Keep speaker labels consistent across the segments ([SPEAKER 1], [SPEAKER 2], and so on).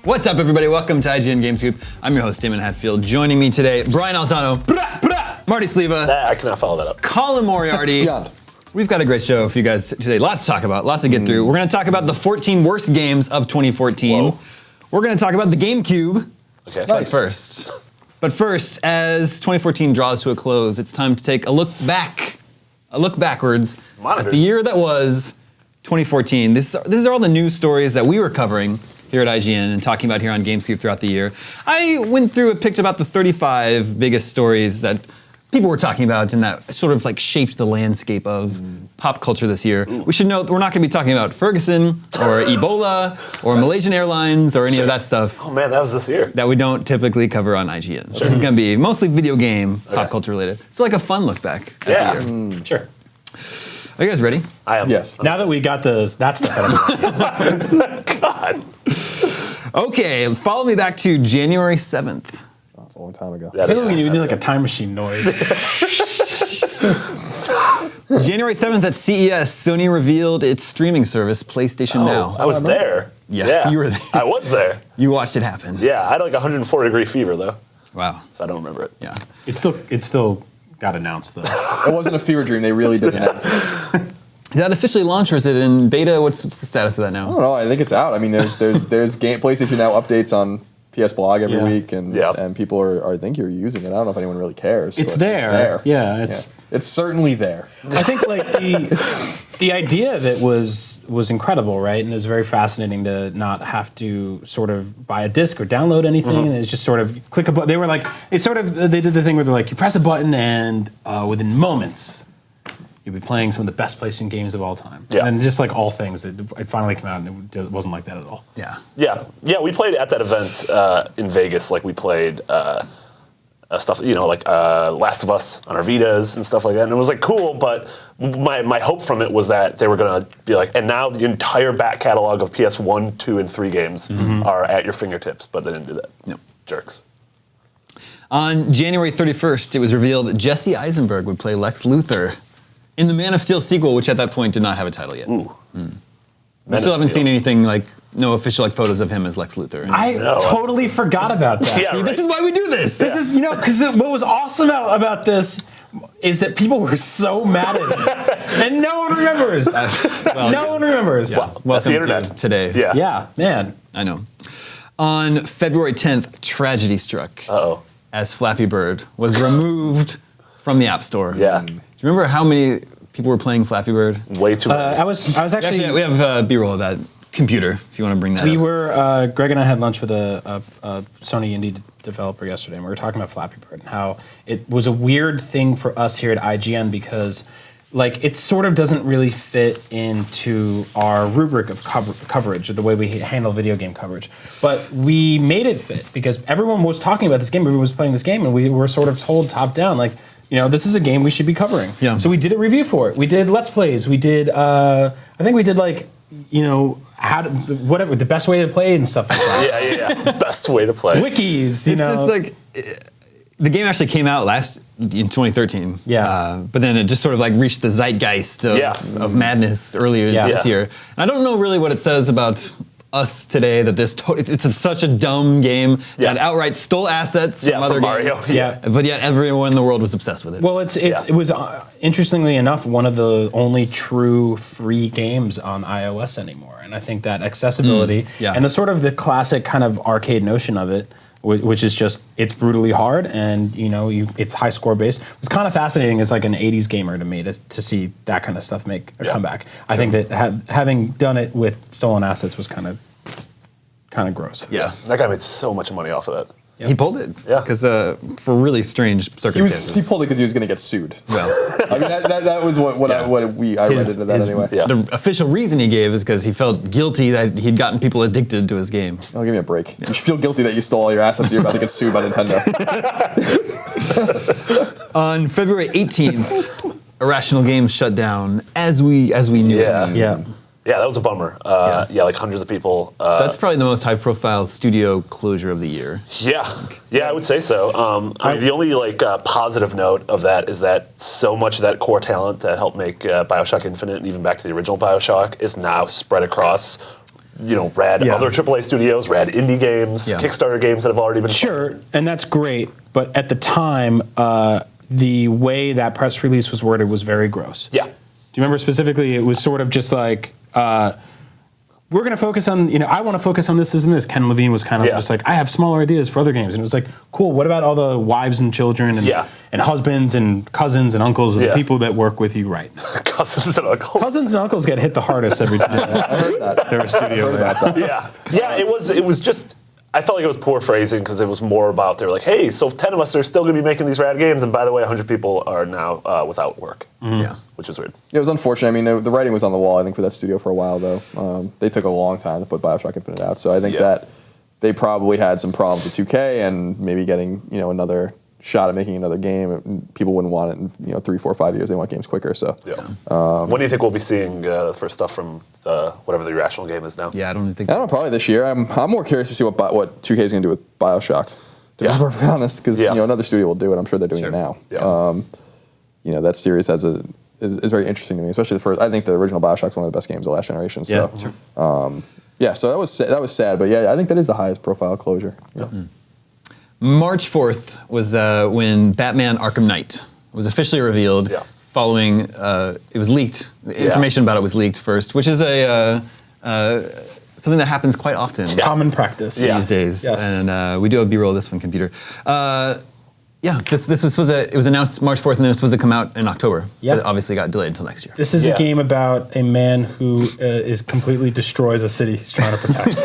[SPEAKER 1] What's up, everybody? Welcome to IGN GameScoop. I'm your host, Damon Hatfield. Joining me today, Brian Altano, Marty Sleva,
[SPEAKER 2] I cannot follow that up.
[SPEAKER 1] Colin Moriarty.
[SPEAKER 3] Beyond.
[SPEAKER 1] We've got a great show for you guys today. Lots to talk about, lots to get through. We're going to talk about the 14 worst games of 2014.
[SPEAKER 2] Whoa.
[SPEAKER 1] We're going to talk about the GameCube.
[SPEAKER 2] Okay.
[SPEAKER 3] Nice.
[SPEAKER 1] But first, as 2014 draws to a close, it's time to take a look backwards at the year that was 2014. These are all the news stories that we were covering here at IGN and talking about here on GameScoop throughout the year. I went through and picked about the 35 biggest stories that people were talking about and that sort of like shaped the landscape of pop culture this year. We should note that we're not going to be talking about Ferguson or Ebola or Malaysian Airlines or any of that stuff.
[SPEAKER 2] Oh man, that was this year.
[SPEAKER 1] That we don't typically cover on IGN. This is going to be mostly video game, pop culture related. So like a fun look back at the year.
[SPEAKER 2] Sure.
[SPEAKER 1] Are you guys ready?
[SPEAKER 2] I am.
[SPEAKER 3] Yes.
[SPEAKER 4] Now that we got that stuff out of the way.
[SPEAKER 2] God.
[SPEAKER 1] Okay, follow me back to January 7th.
[SPEAKER 3] Oh, it's a long time ago.
[SPEAKER 4] I feel like we need like a time machine noise.
[SPEAKER 1] January 7th at CES, Sony revealed its streaming service, PlayStation Now.
[SPEAKER 2] I was there.
[SPEAKER 1] Yes, you were there.
[SPEAKER 2] I was there.
[SPEAKER 1] You watched it happen.
[SPEAKER 2] Yeah, I had like 104-degree fever though,
[SPEAKER 1] Wow.
[SPEAKER 2] so I don't remember it.
[SPEAKER 1] Yeah.
[SPEAKER 4] It still got announced though.
[SPEAKER 3] It wasn't a fever dream. They really did announce it.
[SPEAKER 1] Is that officially launched or is it in beta? What's the status of that
[SPEAKER 3] I
[SPEAKER 1] now?
[SPEAKER 3] don't know. I think it's out. I mean, there's PlayStation Now updates on PS Blog every week, and people are I think you're using it. I don't know if anyone really cares.
[SPEAKER 4] It's
[SPEAKER 3] but
[SPEAKER 4] there.
[SPEAKER 3] It's there.
[SPEAKER 4] Yeah,
[SPEAKER 3] It's certainly there.
[SPEAKER 4] I think like the idea of it was incredible, right? And it was very fascinating to not have to sort of buy a disc or download anything. And it's just sort of click a button. They did the thing where they're like, you press a button and within moments you'll be playing some of the best PlayStation games of all time.
[SPEAKER 2] Yeah.
[SPEAKER 4] And just like all things, it finally came out and it wasn't like that at all.
[SPEAKER 1] Yeah.
[SPEAKER 2] Yeah. We played at that event in Vegas. Like we played stuff, like Last of Us on our Vitas and stuff like that. And it was like cool, but my hope from it was that they were going to be like, and now the entire back catalog of PS1, 2, and 3 games are at your fingertips. But they didn't do that.
[SPEAKER 1] No.
[SPEAKER 2] Jerks.
[SPEAKER 1] On January 31st, it was revealed that Jesse Eisenberg would play Lex Luthor in the Man of Steel sequel, which at that point did not have a title yet.
[SPEAKER 2] Ooh.
[SPEAKER 1] We still haven't seen anything no official photos of him as Lex Luthor.
[SPEAKER 4] I totally forgot about that.
[SPEAKER 2] Yeah,
[SPEAKER 1] See,
[SPEAKER 2] right.
[SPEAKER 1] this is why we do this.
[SPEAKER 4] This is, because what was awesome about this is that people were so mad at it. And no one remembers. No one remembers.
[SPEAKER 2] Wow. That's
[SPEAKER 1] Welcome
[SPEAKER 2] the internet.
[SPEAKER 1] to today.
[SPEAKER 2] Yeah.
[SPEAKER 4] Yeah, man.
[SPEAKER 1] I know. On February 10th, tragedy struck
[SPEAKER 2] Uh-oh.
[SPEAKER 1] as Flappy Bird was removed from the App Store.
[SPEAKER 2] Yeah.
[SPEAKER 1] Do you remember how many people were playing Flappy Bird?
[SPEAKER 2] Way too many.
[SPEAKER 4] I was actually
[SPEAKER 1] We have B-roll of that computer, if you want to bring that
[SPEAKER 4] we
[SPEAKER 1] up.
[SPEAKER 4] were Greg and I had lunch with a Sony indie developer yesterday, and we were talking about Flappy Bird and how it was a weird thing for us here at IGN because like it sort of doesn't really fit into our rubric of coverage or the way we handle video game coverage. But we made it fit because everyone was talking about this game, everyone was playing this game, and we were sort of told top down like, this is a game we should be covering.
[SPEAKER 1] Yeah.
[SPEAKER 4] So we did a review for it. We did Let's Plays. We did, I think we did like, whatever, the best way to play and stuff like that.
[SPEAKER 2] Yeah. Best way to play.
[SPEAKER 4] Wikis,
[SPEAKER 1] It's like the game actually came out in 2013.
[SPEAKER 4] Yeah.
[SPEAKER 1] But then it just sort of like reached the zeitgeist of madness earlier this year. And I don't know really what it says about us today that it's such a dumb game that outright stole assets from other
[SPEAKER 2] Mario.
[SPEAKER 1] games.
[SPEAKER 4] Yeah.
[SPEAKER 1] But yet everyone in the world was obsessed with it.
[SPEAKER 4] Well, it was interestingly enough one of the only true free games on iOS anymore, and I think that accessibility and the classic kind of arcade notion of it, which is just it's brutally hard and it's high score based. It's kind of fascinating as like an '80s gamer to me to see that kind of stuff make a comeback. I think that having done it with stolen assets was kind of gross.
[SPEAKER 1] Yeah.
[SPEAKER 2] That guy made so much money off of that.
[SPEAKER 1] He pulled it.
[SPEAKER 2] Yeah.
[SPEAKER 1] Because for really strange circumstances.
[SPEAKER 3] He pulled it because he was going to get sued.
[SPEAKER 1] Well,
[SPEAKER 3] I mean, that was what I read into that anyway.
[SPEAKER 2] Yeah.
[SPEAKER 1] The official reason he gave is because he felt guilty that he'd gotten people addicted to his game.
[SPEAKER 3] Oh, give me a break. You should feel guilty that you stole all your assets and you're about to get sued by Nintendo.
[SPEAKER 1] On February 18th, Irrational Games shut down as we knew it.
[SPEAKER 4] Yeah.
[SPEAKER 2] Yeah, that was a bummer. Like hundreds of people.
[SPEAKER 1] That's probably the most high-profile studio closure of the year.
[SPEAKER 2] Yeah, I would say so. I mean, the only positive note of that is that so much of that core talent that helped make BioShock Infinite and even back to the original BioShock is now spread across rad other AAA studios, rad indie games, Kickstarter games that have already been
[SPEAKER 4] Sure, and that's great. But at the time, the way that press release was worded was very gross.
[SPEAKER 2] Yeah.
[SPEAKER 4] Do you remember specifically? It was sort of just like, we're going to focus on, I want to focus on this and this. Ken Levine was kind of just like, I have smaller ideas for other games. And it was like, cool, what about all the wives and children and husbands and cousins and uncles and the people that work with you right now?
[SPEAKER 2] Cousins and uncles.
[SPEAKER 4] Cousins and uncles get hit the hardest every time.
[SPEAKER 3] I heard that.
[SPEAKER 4] They're a studio.
[SPEAKER 2] Yeah, it was just, I felt like it was poor phrasing because it was more about, they were like, hey, so 10 of us are still going to be making these rad games, and by the way, 100 people are now without work.
[SPEAKER 1] Yeah.
[SPEAKER 2] Which is weird.
[SPEAKER 3] It was unfortunate. I mean, the writing was on the wall, I think, for that studio for a while, though. They took a long time to put BioShock Infinite out, so I think that they probably had some problems with 2K and maybe getting, another shot at making another game. People wouldn't want it in 3, 4, 5 years. They want games quicker. So
[SPEAKER 2] when do you think we'll be seeing first stuff from whatever the Irrational game is now?
[SPEAKER 1] Yeah, I don't think.
[SPEAKER 3] I don't know. Probably this year. I'm more curious to see what 2K is going to do with BioShock. To be perfectly honest, because another studio will do it. I'm sure they're doing it now.
[SPEAKER 2] Yeah.
[SPEAKER 3] That series is very interesting to me, especially the first. I think the original BioShock is one of the best games of last generation. So so that was sad, but I think that is the highest profile closure.
[SPEAKER 1] March 4th was when Batman Arkham Knight was officially revealed following, it was leaked. Information about it was leaked first, which is something that happens quite often.
[SPEAKER 4] Common practice.
[SPEAKER 1] These days.
[SPEAKER 4] Yes.
[SPEAKER 1] And we do have B-roll of this one, computer. This was announced March 4th, and then it was supposed to come out in October. But it obviously got delayed until next year.
[SPEAKER 4] This is a game about a man who completely destroys a city he's trying to protect.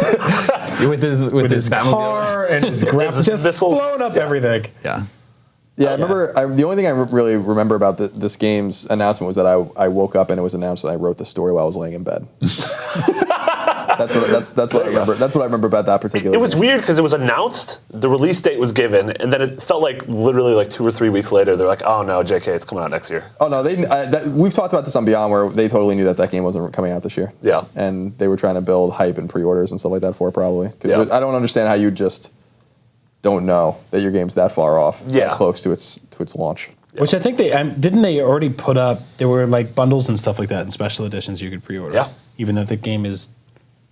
[SPEAKER 1] with his
[SPEAKER 4] car and his grapple, just
[SPEAKER 2] missiles.
[SPEAKER 4] blowing up everything.
[SPEAKER 1] Yeah.
[SPEAKER 3] Yeah, I remember. The only thing I really remember about this game's announcement was that I woke up and it was announced, and I wrote the story while I was laying in bed. That's what I remember. That's what I remember about that particular.
[SPEAKER 2] It was
[SPEAKER 3] game.
[SPEAKER 2] weird because it was announced, the release date was given, and then it felt like literally like 2 or 3 weeks later, they're like, "Oh no, JK, it's coming out next year."
[SPEAKER 3] Oh no, we've talked about this on Beyond, where they totally knew that game wasn't coming out this year.
[SPEAKER 2] Yeah,
[SPEAKER 3] and they were trying to build hype and pre-orders and stuff like that for it, probably. Because I don't understand how you just don't know that your game's that far off, that close to its launch.
[SPEAKER 4] Which I think they already put up. There were like bundles and stuff like that and special editions you could pre-order.
[SPEAKER 2] Yeah,
[SPEAKER 4] even though the game is,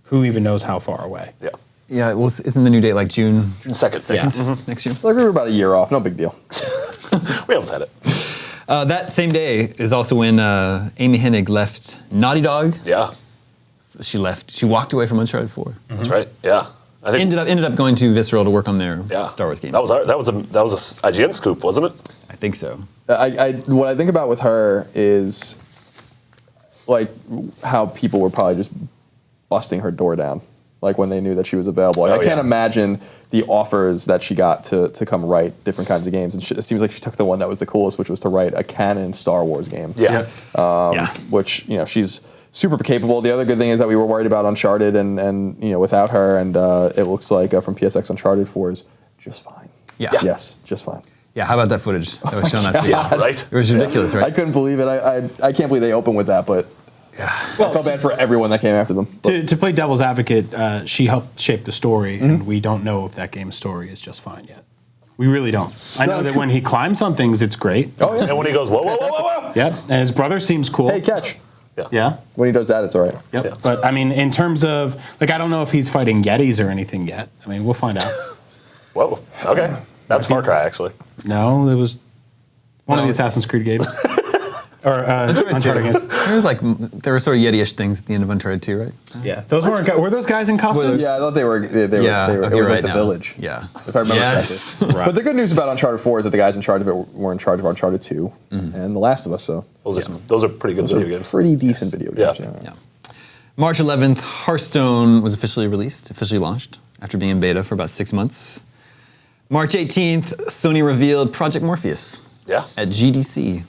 [SPEAKER 4] who even knows how far away?
[SPEAKER 2] Yeah.
[SPEAKER 1] Yeah, well, isn't the new date like June
[SPEAKER 2] 2nd?
[SPEAKER 1] Next year?
[SPEAKER 3] Like we were about a year off, no big deal.
[SPEAKER 2] We almost had it.
[SPEAKER 1] That same day is also when Amy Hennig left Naughty Dog.
[SPEAKER 2] Yeah.
[SPEAKER 1] She left. She walked away from Uncharted 4.
[SPEAKER 2] That's right. Yeah.
[SPEAKER 1] I think ended up going to Visceral to work on their Star Wars game.
[SPEAKER 2] That was a IGN scoop, wasn't it?
[SPEAKER 1] I think so.
[SPEAKER 3] What I think about with her is like how people were probably just busting her door down, like when they knew that she was available. Like, I can't imagine the offers that she got to come write different kinds of games. And it seems like she took the one that was the coolest, which was to write a canon Star Wars game. Which she's super capable. The other good thing is that we were worried about Uncharted and without her, and it looks like from PSX Uncharted 4 is just fine. Yes, just fine.
[SPEAKER 1] Yeah, how about that footage that was shown last week?
[SPEAKER 2] Right?
[SPEAKER 1] It was ridiculous, right?
[SPEAKER 3] I couldn't believe it. I can't believe they opened with that, but I felt bad for everyone that came after them.
[SPEAKER 4] To play devil's advocate, she helped shape the story, and we don't know if that game's story is just fine yet. We really don't. I know that when he climbs on things, it's great.
[SPEAKER 3] Oh yeah.
[SPEAKER 2] And when he goes, whoa, whoa, whoa, whoa, whoa.
[SPEAKER 4] Yep, and his brother seems cool.
[SPEAKER 3] Hey, catch.
[SPEAKER 4] Yeah.
[SPEAKER 3] When he does that, it's all right.
[SPEAKER 4] Yep.
[SPEAKER 2] Yeah.
[SPEAKER 4] But I mean, in terms of I don't know if he's fighting Yetis or anything yet. I mean, we'll find out.
[SPEAKER 2] Whoa. Okay. That's Far Cry, actually.
[SPEAKER 4] No, it was one of the Assassin's Creed games. Or Uncharted games.
[SPEAKER 1] There were sort of Yeti-ish things at the end of Uncharted 2, right?
[SPEAKER 4] Yeah. Those were those guys in costumes?
[SPEAKER 3] Yeah, I thought they were. It was like the village.
[SPEAKER 1] Yeah.
[SPEAKER 3] If I remember correctly. Right. But the good news about Uncharted 4 is that the guys in charge of it were in charge of Uncharted 2 and The Last of Us. So
[SPEAKER 2] those are pretty good video games.
[SPEAKER 3] Pretty decent video games.
[SPEAKER 1] Yeah. March 11th, Hearthstone was officially launched after being in beta for about 6 months. March 18th, Sony revealed Project Morpheus.
[SPEAKER 2] Yeah.
[SPEAKER 1] At GDC.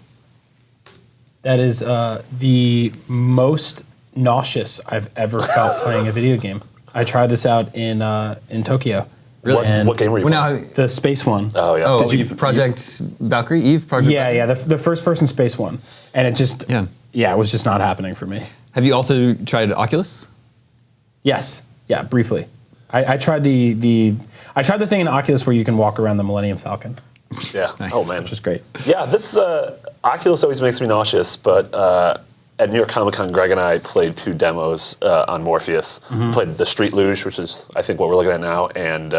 [SPEAKER 4] That is the most nauseous I've ever felt playing a video game. I tried this out in Tokyo.
[SPEAKER 2] Really? What game were you playing?
[SPEAKER 4] The space one.
[SPEAKER 2] Oh, yeah.
[SPEAKER 1] Oh, Project Valkyrie? Eve? Project Valkyrie?
[SPEAKER 4] Yeah, the first-person space one. And it just, it was just not happening for me.
[SPEAKER 1] Have you also tried Oculus?
[SPEAKER 4] Yes. Yeah, briefly. I tried the thing in Oculus where you can walk around the Millennium Falcon.
[SPEAKER 2] Yeah.
[SPEAKER 1] Nice.
[SPEAKER 2] Oh, man.
[SPEAKER 4] Which is great.
[SPEAKER 2] Yeah, this Oculus always makes me nauseous, but at New York Comic Con, Greg and I played 2 demos on Morpheus. Played the Street Luge, which is I think what we're looking at now, and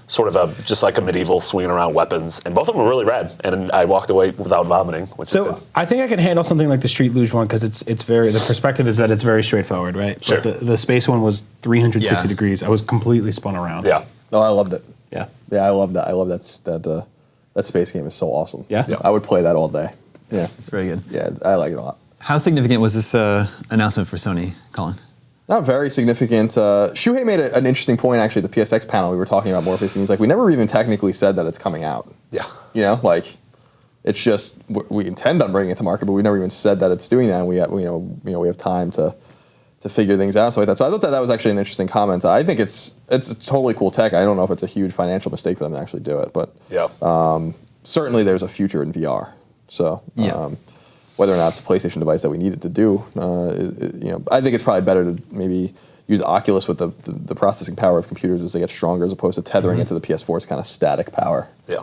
[SPEAKER 2] sort of just like a medieval swinging around weapons, and both of them were really rad. And I walked away without vomiting, which is good.
[SPEAKER 4] I think I can handle something like the Street Luge one because it's very, the perspective is that it's very straightforward, right?
[SPEAKER 2] Sure.
[SPEAKER 4] But the space one was 360 degrees. I was completely spun around.
[SPEAKER 2] Yeah.
[SPEAKER 3] Oh, I loved it.
[SPEAKER 4] Yeah.
[SPEAKER 3] Yeah, I love that. I love that space game is so awesome.
[SPEAKER 4] Yeah?
[SPEAKER 3] I would play that all day. Yeah.
[SPEAKER 1] It's very good.
[SPEAKER 3] Yeah, I like it a lot.
[SPEAKER 1] How significant was this announcement for Sony, Colin?
[SPEAKER 3] Not very significant. Shuhei made an interesting point, actually, at the PSX panel. We were talking about Morpheus, and he's like, we never even technically said that it's coming out.
[SPEAKER 2] Yeah.
[SPEAKER 3] You know, like, it's just, we intend on bringing it to market, but we never even said that it's doing that, and we have time to figure things out and stuff like that. So I thought that was actually an interesting comment. I think it's totally cool tech. I don't know if it's a huge financial mistake for them to actually do it, but certainly there's a future in VR. So whether or not it's a PlayStation device that we need it to do, I think it's probably better to maybe use Oculus with the processing power of computers as they get stronger, as opposed to tethering it to the PS4's kind of static power.
[SPEAKER 2] Yeah.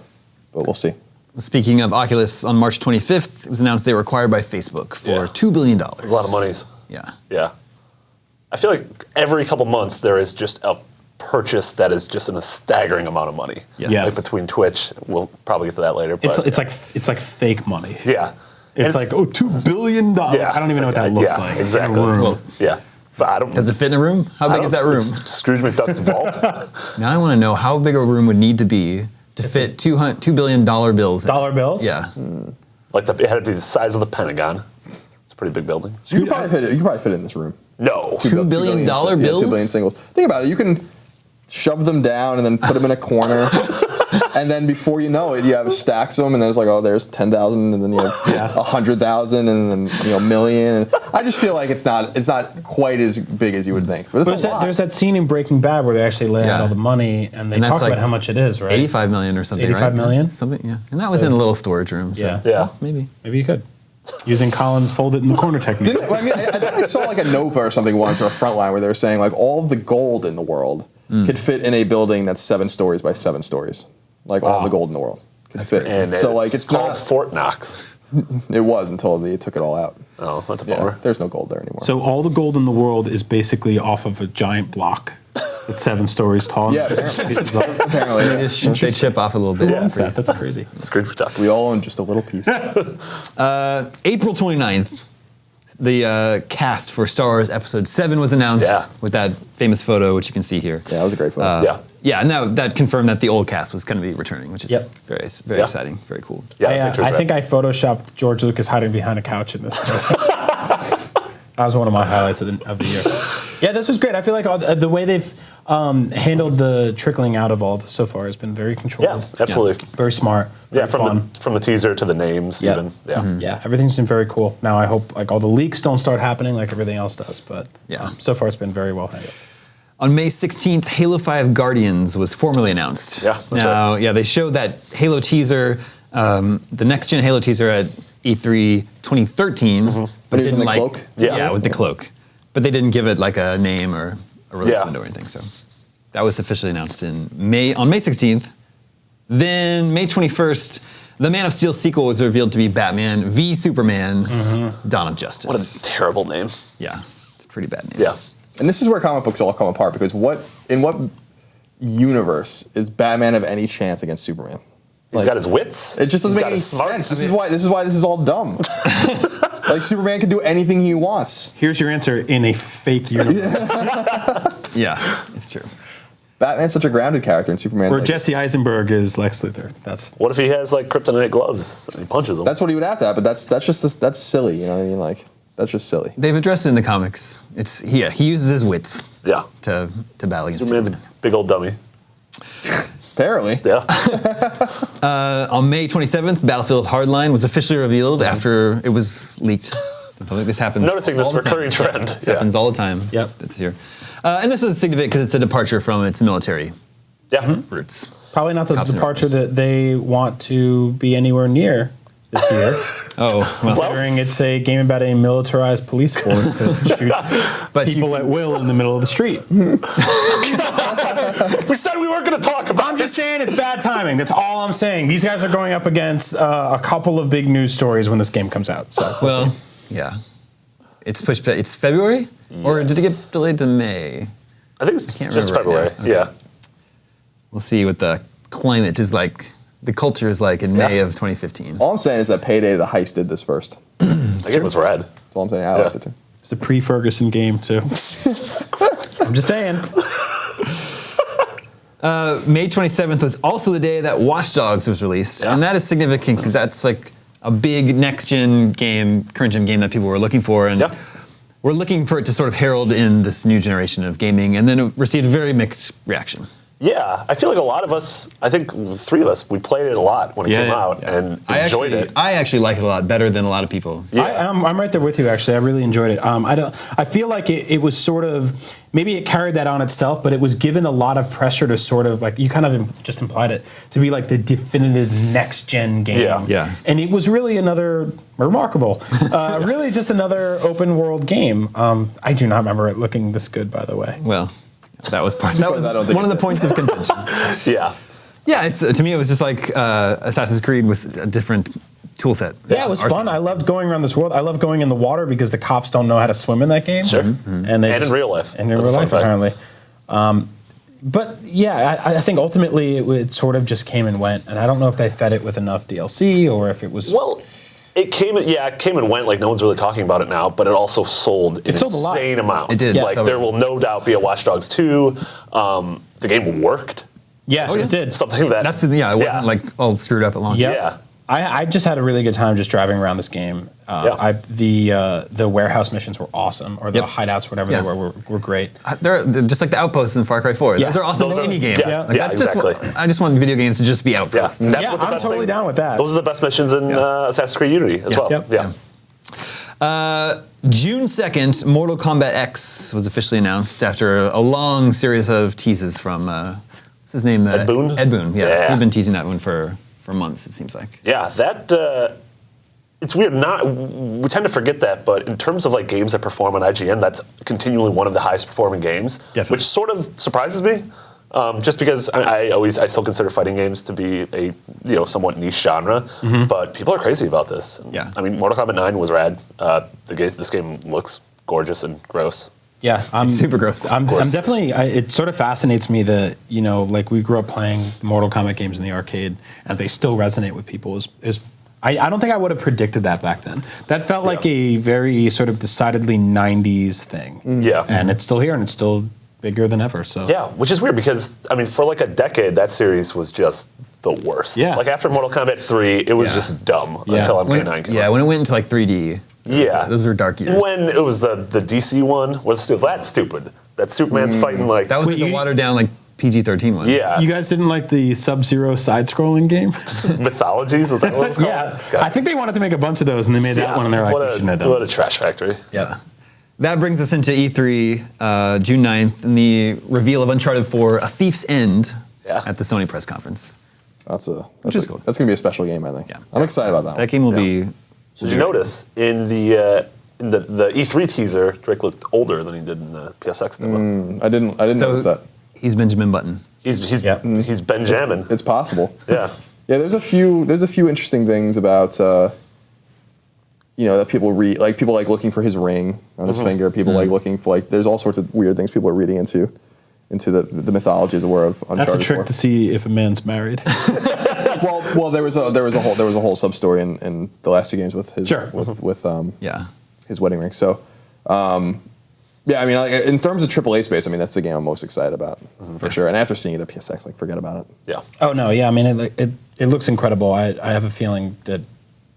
[SPEAKER 3] But we'll see.
[SPEAKER 1] Speaking of Oculus, on March 25th, it was announced they were acquired by Facebook for $2 billion.
[SPEAKER 2] It's a lot of monies.
[SPEAKER 1] Yeah.
[SPEAKER 2] Yeah. I feel like every couple months there is just a purchase that is just in a staggering amount of money.
[SPEAKER 1] Yes.
[SPEAKER 2] Like between Twitch, we'll probably get to that later. But
[SPEAKER 4] It's like fake money.
[SPEAKER 2] yeah.
[SPEAKER 4] It's like, $2 billion.
[SPEAKER 2] Yeah.
[SPEAKER 4] I don't even know what that looks
[SPEAKER 2] yeah,
[SPEAKER 4] like.
[SPEAKER 2] Exactly.
[SPEAKER 4] In a room.
[SPEAKER 1] Well,
[SPEAKER 2] Yeah. But I don't.
[SPEAKER 1] does it fit in a room? How big is that room?
[SPEAKER 2] It's Scrooge McDuck's vault.
[SPEAKER 1] Now I want to know how big a room would need to be to fit $2 billion bills.
[SPEAKER 4] Dollar bills?
[SPEAKER 1] Yeah.
[SPEAKER 2] Like it had to be the size of the Pentagon. It's a pretty big building.
[SPEAKER 3] You could probably fit it in this room.
[SPEAKER 2] No.
[SPEAKER 1] $2 billion bills?
[SPEAKER 3] Yeah, $2 billion singles. Think about it. You can shove them down and then put them in a corner. And then before you know it, you have stacks of them, and then it's like, oh, there's 10,000, and then you have 100,000, and then a million. And I just feel like it's not quite as big as you would think, but it's a lot.
[SPEAKER 4] There's that scene in Breaking Bad where they actually lay out all the money and they talk
[SPEAKER 1] like
[SPEAKER 4] about how much it is, right?
[SPEAKER 1] 85 million or something,
[SPEAKER 4] 85
[SPEAKER 1] right?
[SPEAKER 4] million?
[SPEAKER 1] Something, yeah. And that was in a little storage room. So.
[SPEAKER 4] Yeah.
[SPEAKER 2] Yeah.
[SPEAKER 1] Well, maybe.
[SPEAKER 4] Maybe you could. Using Colin's fold it in the corner technique.
[SPEAKER 3] I think I saw like a Nova or something once, or a Frontline, where they were saying like all of the gold in the world could fit in a building that's 7 stories by 7 stories. Like all the gold in the world could fit.
[SPEAKER 2] And
[SPEAKER 3] so like it's
[SPEAKER 2] called
[SPEAKER 3] not
[SPEAKER 2] Fort Knox.
[SPEAKER 3] It was until they took it all out.
[SPEAKER 2] Oh, that's a
[SPEAKER 3] Yeah,
[SPEAKER 2] bummer.
[SPEAKER 3] there's no gold there anymore.
[SPEAKER 4] So all the gold in the world is basically off of a giant block that's 7 stories tall.
[SPEAKER 3] Yeah, apparently.
[SPEAKER 1] They chip off a little bit.
[SPEAKER 4] Who owns that? That's crazy.
[SPEAKER 2] Scrooge McDuck.
[SPEAKER 3] We all own just a little piece.
[SPEAKER 1] April 29th, the cast for Star Wars Episode 7 was announced with that famous photo, which you can see here.
[SPEAKER 3] Yeah, that was a great photo.
[SPEAKER 1] Yeah, and that confirmed that the old cast was going to be returning, which is very
[SPEAKER 2] Yeah.
[SPEAKER 1] exciting, very cool.
[SPEAKER 2] Yeah,
[SPEAKER 4] I
[SPEAKER 2] pictures
[SPEAKER 4] think I photoshopped George Lucas hiding behind a couch in this photo. That was one of my highlights of the year. Yeah, this was great. I feel like the way they've handled the trickling out of all of this so far has been very controlled.
[SPEAKER 2] Yeah, absolutely.
[SPEAKER 4] Very smart.
[SPEAKER 2] Yeah,
[SPEAKER 4] Very fun.
[SPEAKER 2] from the teaser to the names,
[SPEAKER 4] Yeah.
[SPEAKER 2] even. Yeah.
[SPEAKER 4] Yeah, everything's been very cool. Now I hope like all the leaks don't start happening like everything else does, but so far it's been very well handled.
[SPEAKER 1] On May 16th, Halo 5 Guardians was formally announced.
[SPEAKER 2] Yeah, that's
[SPEAKER 1] now,
[SPEAKER 2] right.
[SPEAKER 1] yeah, they showed that Halo teaser, the next-gen Halo teaser at E3 2013, but
[SPEAKER 3] But even
[SPEAKER 1] didn't
[SPEAKER 3] the
[SPEAKER 1] like...
[SPEAKER 3] cloak?
[SPEAKER 1] Yeah, with the cloak. But they didn't give it like a name or a release window or anything, so that was officially announced on May 16th. Then, May 21st, the Man of Steel sequel was revealed to be Batman v Superman, Dawn of Justice.
[SPEAKER 2] What a terrible name.
[SPEAKER 1] Yeah, it's a pretty bad name.
[SPEAKER 2] Yeah.
[SPEAKER 3] And this is where comic books all come apart, because in what universe is Batman have any chance against Superman?
[SPEAKER 2] He's got his wits.
[SPEAKER 3] It just doesn't
[SPEAKER 2] He's
[SPEAKER 3] make
[SPEAKER 2] got
[SPEAKER 3] any
[SPEAKER 2] his smarts.
[SPEAKER 3] sense. This is why this is all dumb. Like Superman can do anything he wants.
[SPEAKER 4] Here's your answer in a fake universe.
[SPEAKER 1] Yeah, it's true.
[SPEAKER 3] Batman's such a grounded character, and Superman's
[SPEAKER 4] Where
[SPEAKER 3] like,
[SPEAKER 4] Jesse Eisenberg is Lex Luthor. That's
[SPEAKER 2] What if he has like kryptonite gloves and he punches them?
[SPEAKER 3] that's what he would have to have, but that's silly. You know what I mean? Like that's just silly.
[SPEAKER 1] They've addressed it in the comics. He uses his wits
[SPEAKER 2] yeah.
[SPEAKER 1] to battle against
[SPEAKER 2] Superman's
[SPEAKER 1] Superman.
[SPEAKER 2] a big old dummy.
[SPEAKER 3] Apparently.
[SPEAKER 2] Yeah.
[SPEAKER 1] On May 27th, Battlefield Hardline was officially revealed after it was leaked. in public. This happens.
[SPEAKER 2] Noticing this
[SPEAKER 1] all the time.
[SPEAKER 2] recurring trend.
[SPEAKER 1] This happens all the time.
[SPEAKER 4] Yep.
[SPEAKER 1] That's here. And this is significant because it's a departure from its military
[SPEAKER 2] Yeah.
[SPEAKER 1] roots.
[SPEAKER 4] probably not the
[SPEAKER 1] Cops and
[SPEAKER 4] departure
[SPEAKER 1] Robbers.
[SPEAKER 4] that they want to be anywhere near this year.
[SPEAKER 1] Oh, well.
[SPEAKER 4] Considering it's a game about a militarized police force that shoots
[SPEAKER 1] But
[SPEAKER 4] people at will in the middle of the street.
[SPEAKER 2] We said we weren't going to talk about
[SPEAKER 4] I'm just saying it's bad timing. That's all I'm saying. These guys are going up against a couple of big news stories when this game comes out. So
[SPEAKER 1] Well, yeah. It's pushed. It's February, or did it get delayed to May?
[SPEAKER 2] I think it's
[SPEAKER 1] can't
[SPEAKER 2] just
[SPEAKER 1] remember right
[SPEAKER 2] February.
[SPEAKER 1] now. Okay.
[SPEAKER 2] Yeah.
[SPEAKER 1] We'll see what the climate is like. The culture is like in May of 2015.
[SPEAKER 3] All I'm saying is that Payday the Heist did this first. That's
[SPEAKER 2] I think it was rad.
[SPEAKER 3] all I'm saying. I liked it too.
[SPEAKER 4] It's a pre-Ferguson game too. I'm just saying.
[SPEAKER 1] May 27th was also the day that Watch Dogs was released, and that is significant because that's like a big next-gen game, current-gen game that people were looking for, and we're looking for it to sort of herald in this new generation of gaming, and then it received a very mixed reaction.
[SPEAKER 2] Yeah, I feel like a lot of us, I think 3 of us, we played it a lot when it came out and enjoyed it.
[SPEAKER 1] I actually like it a lot better than a lot of people.
[SPEAKER 2] Yeah.
[SPEAKER 4] I'm right there with you. Actually, I really enjoyed it. I feel like it was sort of, maybe it carried that on itself, but it was given a lot of pressure to sort of like, you kind of just implied it, to be like the definitive next gen game.
[SPEAKER 1] Yeah.
[SPEAKER 4] And it was really another remarkable, really just another open world game. I do not remember it looking this good, by the way.
[SPEAKER 1] Well, that was one of the points of contention.
[SPEAKER 2] Yeah.
[SPEAKER 1] Yeah, it's to me it was just like Assassin's Creed with a different tool set.
[SPEAKER 4] Yeah, it was fun. I loved going around this world. I love going in the water because the cops don't know how to swim in that game.
[SPEAKER 2] Sure.
[SPEAKER 4] And
[SPEAKER 2] in real life.
[SPEAKER 4] And in real life, apparently. But yeah, I think ultimately it sort of just came and went. And I don't know if they fed it with enough DLC or if it was...
[SPEAKER 2] Well, it came and went, like no one's really talking about it now, but it also sold an insane amount.
[SPEAKER 1] It did.
[SPEAKER 2] Like there will no doubt be a Watch Dogs 2. The game worked.
[SPEAKER 4] Yeah, it did.
[SPEAKER 2] Something that...
[SPEAKER 1] it wasn't like all screwed up at launch.
[SPEAKER 2] Yeah.
[SPEAKER 4] I just had a really good time just driving around this game. The warehouse missions were awesome, or the hideouts, whatever they were great.
[SPEAKER 1] They're just like the outposts in Far Cry 4.
[SPEAKER 4] Yeah.
[SPEAKER 1] Those are awesome in any game.
[SPEAKER 2] Exactly.
[SPEAKER 1] I just want video games to just be outposts.
[SPEAKER 2] Yeah,
[SPEAKER 4] I'm totally down with that.
[SPEAKER 2] Those are the best missions in Assassin's Creed Unity as well.
[SPEAKER 4] Yeah.
[SPEAKER 1] June 2nd, Mortal Kombat X was officially announced after a long series of teases from, what's his name?
[SPEAKER 2] Ed Boon?
[SPEAKER 1] Ed Boon, yeah. We've been teasing that one for months, it seems like.
[SPEAKER 2] Yeah, that... it's weird. We tend to forget that, but in terms of like games that perform on IGN, that's continually one of the highest performing games, which sort of surprises me. Just because I still consider fighting games to be a somewhat niche genre, but people are crazy about this.
[SPEAKER 1] Yeah,
[SPEAKER 2] I mean, Mortal Kombat 9 was rad. This game looks gorgeous and gross.
[SPEAKER 1] Yeah, it's super gross.
[SPEAKER 4] I'm definitely. It sort of fascinates me that like we grew up playing Mortal Kombat games in the arcade, and they still resonate with people. I don't think I would have predicted that back then. That felt like a very sort of decidedly 90s thing.
[SPEAKER 2] Yeah.
[SPEAKER 4] And it's still here, and it's still bigger than ever. So
[SPEAKER 2] yeah, which is weird because, I mean, for like a decade, that series was just the worst.
[SPEAKER 4] Yeah.
[SPEAKER 2] Like after Mortal Kombat 3, it was just dumb until MK9 came out.
[SPEAKER 1] Yeah, when it went into like 3D. Those were dark years.
[SPEAKER 2] When it was the DC one, that's stupid. That Superman's fighting like...
[SPEAKER 1] That was the watered down like PG-13 one.
[SPEAKER 2] Yeah.
[SPEAKER 4] You guys didn't like the Sub-Zero side-scrolling game?
[SPEAKER 2] Mythologies, was that what it was called?
[SPEAKER 4] Yeah. I think they wanted to make a bunch of those, and they made that one, and they're like, we shouldn't have done
[SPEAKER 2] what a trash factory.
[SPEAKER 1] Yeah. That brings us into E3, June 9th, and the reveal of Uncharted 4, A Thief's End, at the Sony press conference.
[SPEAKER 3] That's cool. That's going to be a special game, I think.
[SPEAKER 1] Yeah.
[SPEAKER 3] I'm excited about that one.
[SPEAKER 1] That game will be...
[SPEAKER 2] Did you notice, in the E3 teaser, Drake looked older than he did in the PSX demo?
[SPEAKER 3] I didn't notice that.
[SPEAKER 1] He's Benjamin Button.
[SPEAKER 2] He's Benjamin.
[SPEAKER 3] It's possible.
[SPEAKER 2] Yeah.
[SPEAKER 3] Yeah, there's a few interesting things about that people read, like people like looking for his ring on his finger. People like looking for there's all sorts of weird things people are reading into the mythology, as it were, of Uncharted.
[SPEAKER 4] That's a trick to see if a man's married.
[SPEAKER 3] well, there was a whole sub story in the last 2 games with his his wedding ring. So. Yeah, I mean, in terms of AAA space, I mean, that's the game I'm most excited about, for sure. And after seeing it at PSX, forget about it.
[SPEAKER 2] Yeah.
[SPEAKER 4] Oh, no, yeah, I mean, it looks incredible. I have a feeling that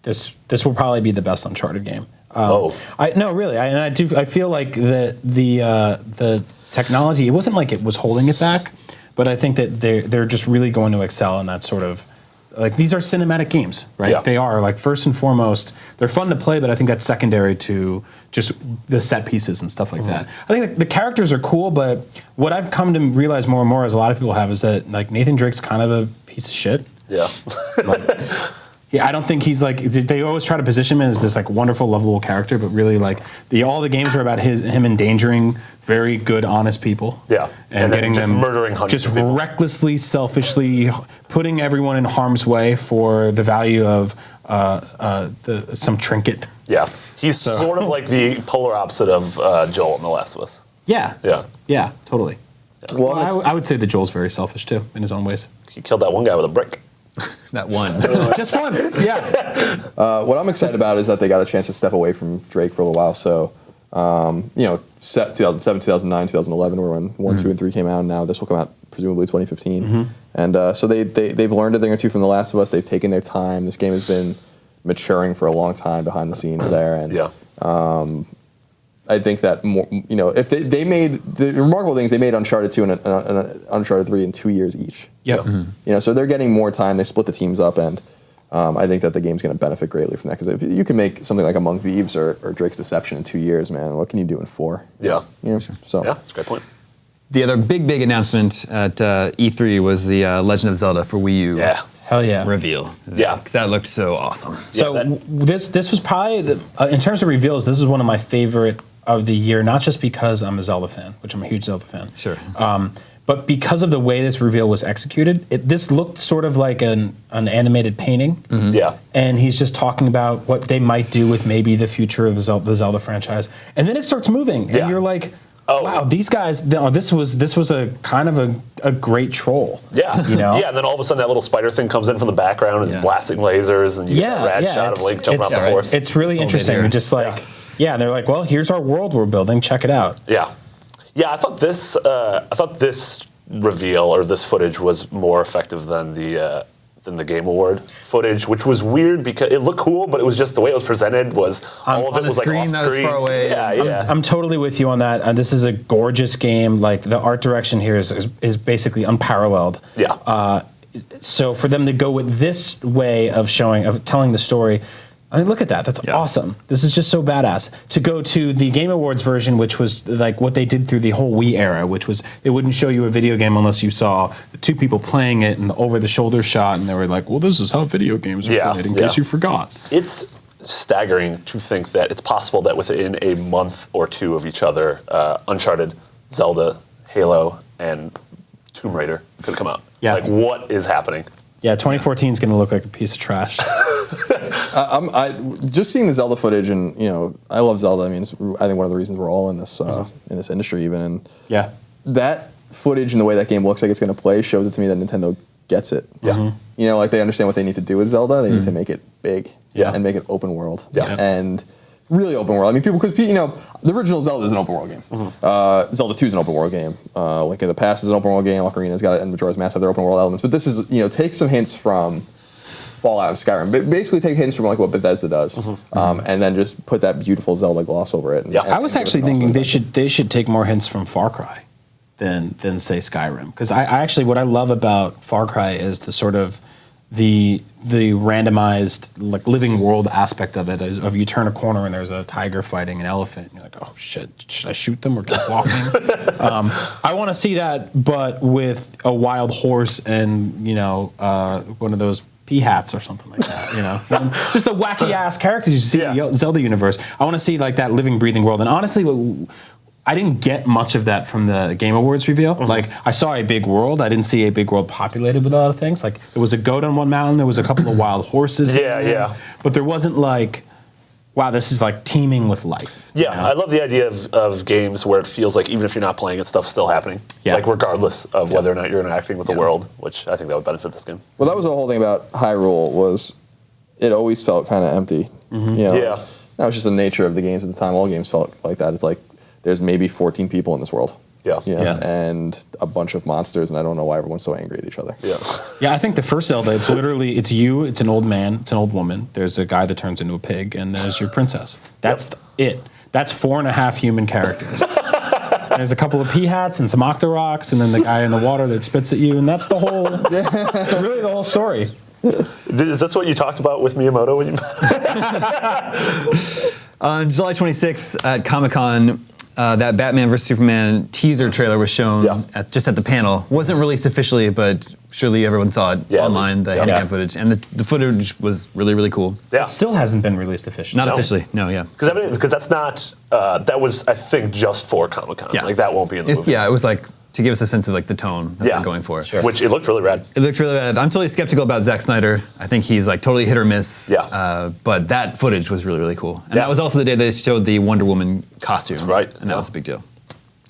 [SPEAKER 4] this will probably be the best Uncharted game. Really. I feel like the technology, it wasn't like it was holding it back, but I think that they're just really going to excel in that sort of... Like, these are cinematic games, right?
[SPEAKER 2] Yeah.
[SPEAKER 4] They are, like, first and foremost, they're fun to play, but I think that's secondary to just the set pieces and stuff like that. I think the characters are cool, but what I've come to realize more and more, as a lot of people have, is that, like, Nathan Drake's kind of a piece of shit.
[SPEAKER 2] Yeah.
[SPEAKER 4] I don't think he's like, they always try to position him as this like wonderful, lovable character, but really like all the games are about him endangering very good, honest people.
[SPEAKER 2] Yeah.
[SPEAKER 4] And
[SPEAKER 2] then
[SPEAKER 4] getting
[SPEAKER 2] just
[SPEAKER 4] them
[SPEAKER 2] murdering hundreds
[SPEAKER 4] just
[SPEAKER 2] of people.
[SPEAKER 4] recklessly, selfishly putting everyone in harm's way for the value of some trinket.
[SPEAKER 2] Yeah. He's sort of like the polar opposite of Joel in The Last of Us.
[SPEAKER 4] Yeah.
[SPEAKER 2] Yeah.
[SPEAKER 4] Yeah, totally.
[SPEAKER 2] Yeah.
[SPEAKER 4] Well, I would say that Joel's very selfish too, in his own ways.
[SPEAKER 2] He killed that one guy with a brick.
[SPEAKER 1] That one.
[SPEAKER 4] Just once, yeah.
[SPEAKER 3] What I'm excited about is that they got a chance to step away from Drake for a little while. So, 2007, 2009, 2011 were when 1, 2, and 3 came out. And now this will come out presumably 2015. And so they've learned a thing or two from The Last of Us. They've taken their time. This game has been maturing for a long time behind the scenes there. And I think that more, if they made the remarkable things, they made Uncharted 2 and Uncharted 3 in 2 years each.
[SPEAKER 4] Yep.
[SPEAKER 3] So they're getting more time. They split the teams up, and I think that the game's going to benefit greatly from that. Because if you can make something like Among Thieves or Drake's Deception in 2 years, man, what can you do in 4?
[SPEAKER 2] Yeah.
[SPEAKER 3] So
[SPEAKER 2] Yeah, that's a great point.
[SPEAKER 1] The other big announcement at E3 was the Legend of Zelda for Wii U.
[SPEAKER 2] Yeah.
[SPEAKER 4] Hell yeah.
[SPEAKER 1] Reveal.
[SPEAKER 2] Yeah.
[SPEAKER 1] 'Cause that looked so awesome.
[SPEAKER 4] So this was probably, in terms of reveals, this is one of my favorite of the year, not just because I'm a Zelda fan, which I'm a huge Zelda fan.
[SPEAKER 1] Sure.
[SPEAKER 4] But because of the way this reveal was executed, this looked sort of like an animated painting.
[SPEAKER 2] Yeah.
[SPEAKER 4] And he's just talking about what they might do with maybe the future of the Zelda franchise. And then it starts moving, and you're like, wow, these guys, this was a kind of a great troll.
[SPEAKER 2] Yeah. Yeah, and then all of a sudden that little spider thing comes in from the background, is blasting lasers, and you get a rad shot of Link jumping off the horse.
[SPEAKER 4] It's really interesting. You're just like, and they're like, well, here's our world we're building. Check it out.
[SPEAKER 2] Yeah. Yeah, I thought this reveal or this footage was more effective than the Game Award footage, which was weird because it looked cool, but it was just the way it was presented was all of it was like off screen.
[SPEAKER 1] That was far away.
[SPEAKER 2] Yeah.
[SPEAKER 4] I'm totally with you on that. This is a gorgeous game. Like the art direction here is basically unparalleled.
[SPEAKER 2] Yeah.
[SPEAKER 4] So for them to go with this way of telling the story, I mean, look at that. That's awesome. This is just so badass. To go to the Game Awards version, which was like what they did through the whole Wii era, which was they wouldn't show you a video game unless you saw the two people playing it and the over-the-shoulder shot, and they were like, well, this is how video games are played, in case you forgot.
[SPEAKER 2] It's staggering to think that it's possible that within a month or two of each other, Uncharted, Zelda, Halo, and Tomb Raider could come out.
[SPEAKER 4] Yeah.
[SPEAKER 2] Like, what is happening?
[SPEAKER 4] Yeah, 2014 is going to look like a piece of trash.
[SPEAKER 3] I just seeing the Zelda footage, and I love Zelda. I mean, I think one of the reasons we're all in this industry, even. And that footage and the way that game looks like it's going to play shows it to me that Nintendo gets it.
[SPEAKER 2] Yeah.
[SPEAKER 3] Like they understand what they need to do with Zelda. They need to make it big. And make it open world.
[SPEAKER 2] Yeah.
[SPEAKER 3] And really open world. I mean, because the original Zelda is an open world game. Zelda 2 is an open world game. Link in the Past is an open world game. Ocarina's got it, and Majora's Mask have their open world elements. But this is, take some hints from Fallout and Skyrim. Basically take hints from like what Bethesda does, and then just put that beautiful Zelda gloss over it.
[SPEAKER 4] I was actually thinking they should take more hints from Far Cry than say Skyrim, because I actually what I love about Far Cry is the sort of the randomized like living world aspect of it. Of you turn a corner and there's a tiger fighting an elephant, and you're like, oh shit, should I shoot them or keep walking? I want to see that, but with a wild horse and one of those pea hats or something like that. Just a wacky ass characters you see in the Zelda universe. I want to see like that living, breathing world. And honestly, I didn't get much of that from the Game Awards reveal. Like, I saw a big world. I didn't see a big world populated with a lot of things. Like, there was a goat on one mountain. There was a couple of wild horses. But there wasn't like, wow, this is like teeming with life.
[SPEAKER 2] Yeah, I love the idea of games where it feels like even if you're not playing it, stuff's still happening. Yeah. Like, regardless of whether or not you're interacting with the world, which I think that would benefit this game.
[SPEAKER 3] Well, that was the whole thing about Hyrule, was it always felt kind of empty. That was just the nature of the games at the time. All games felt like that. It's like, there's maybe 14 people in this world. And a bunch of monsters, and I don't know why everyone's so angry at each other.
[SPEAKER 4] I think the first Zelda, it's literally, it's you, it's an old man, it's an old woman, there's a guy that turns into a pig, and there's your princess. That's it. That's 4.5 human characters. There's a couple of pea hats and some Octoroks, and then the guy in the water that spits at you, and that's the whole, it's really the whole story.
[SPEAKER 2] Is this what you talked about with Miyamoto when you
[SPEAKER 1] On July 26th at Comic-Con, that Batman vs Superman teaser trailer was shown
[SPEAKER 2] Yeah.
[SPEAKER 1] just at the panel. Wasn't released officially, but surely everyone saw it online, the handicap footage. And the footage was really, really cool.
[SPEAKER 2] Yeah.
[SPEAKER 4] It still hasn't been released officially.
[SPEAKER 1] Not officially, no, yeah.
[SPEAKER 2] Because that's not, that was, I think, just for Comic-Con.
[SPEAKER 1] Yeah.
[SPEAKER 2] Like, that won't be in the movie.
[SPEAKER 1] Yeah, it was like to give us a sense of like the tone that they're going for.
[SPEAKER 2] Sure. Which it looked really rad.
[SPEAKER 1] It looked really bad. I'm totally skeptical about Zack Snyder. I think he's like totally hit or miss.
[SPEAKER 2] Yeah.
[SPEAKER 1] But that footage was really, really cool. And that was also the day they showed the Wonder Woman costume.
[SPEAKER 2] That's right.
[SPEAKER 1] And that was a big deal.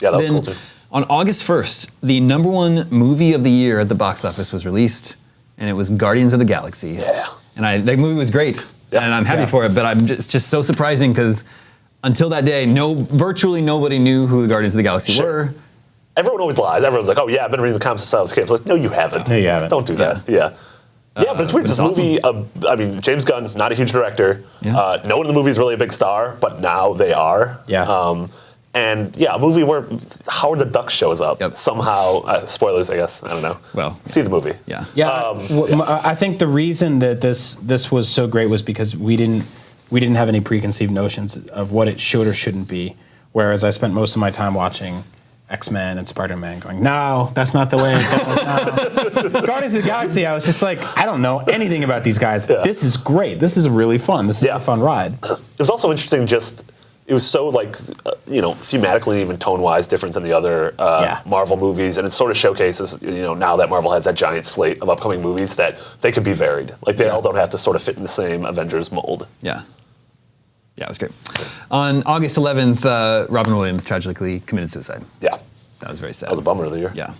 [SPEAKER 2] Yeah, that was
[SPEAKER 1] Then,
[SPEAKER 2] cool too.
[SPEAKER 1] on August 1st, the #1 movie of the year at the box office was released, and it was Guardians of the Galaxy.
[SPEAKER 2] Yeah.
[SPEAKER 1] And that movie was great, and I'm happy for it, but it's just so surprising because until that day, virtually nobody knew who the Guardians of the Galaxy were.
[SPEAKER 2] Everyone always lies. Everyone's like, oh yeah, I've been reading the comics since I was a kid. It's like, no, you haven't.
[SPEAKER 4] No, you haven't.
[SPEAKER 2] Don't do that. Yeah. Yeah, but it's weird.
[SPEAKER 1] but
[SPEAKER 2] This
[SPEAKER 1] it's
[SPEAKER 2] movie, I mean, James Gunn, not a huge director.
[SPEAKER 1] Yeah.
[SPEAKER 2] No one in the movie is really a big star, but now they are.
[SPEAKER 4] Yeah.
[SPEAKER 2] And yeah, a movie where Howard the Duck shows up somehow. Spoilers, I guess. I don't know.
[SPEAKER 1] Well,
[SPEAKER 2] see the movie.
[SPEAKER 1] Yeah.
[SPEAKER 4] Yeah, I think the reason that this was so great was because we didn't have any preconceived notions of what it should or shouldn't be. Whereas I spent most of my time watching X-Men and Spider-Man going, no, that's not the way it goes. No. Guardians of the Galaxy, I was just like, I don't know anything about these guys.
[SPEAKER 2] Yeah.
[SPEAKER 4] This is great. This is really fun. This is a fun ride.
[SPEAKER 2] It was also interesting it was so like, thematically, even tone-wise, different than the other Marvel movies, and it sort of showcases, now that Marvel has that giant slate of upcoming movies that they could be varied. Like they all don't have to sort of fit in the same Avengers mold.
[SPEAKER 1] Yeah. Yeah, it was great. On August 11th, Robin Williams tragically committed suicide.
[SPEAKER 2] Yeah.
[SPEAKER 1] That was very sad.
[SPEAKER 2] That was a bummer of the year.
[SPEAKER 1] Yeah.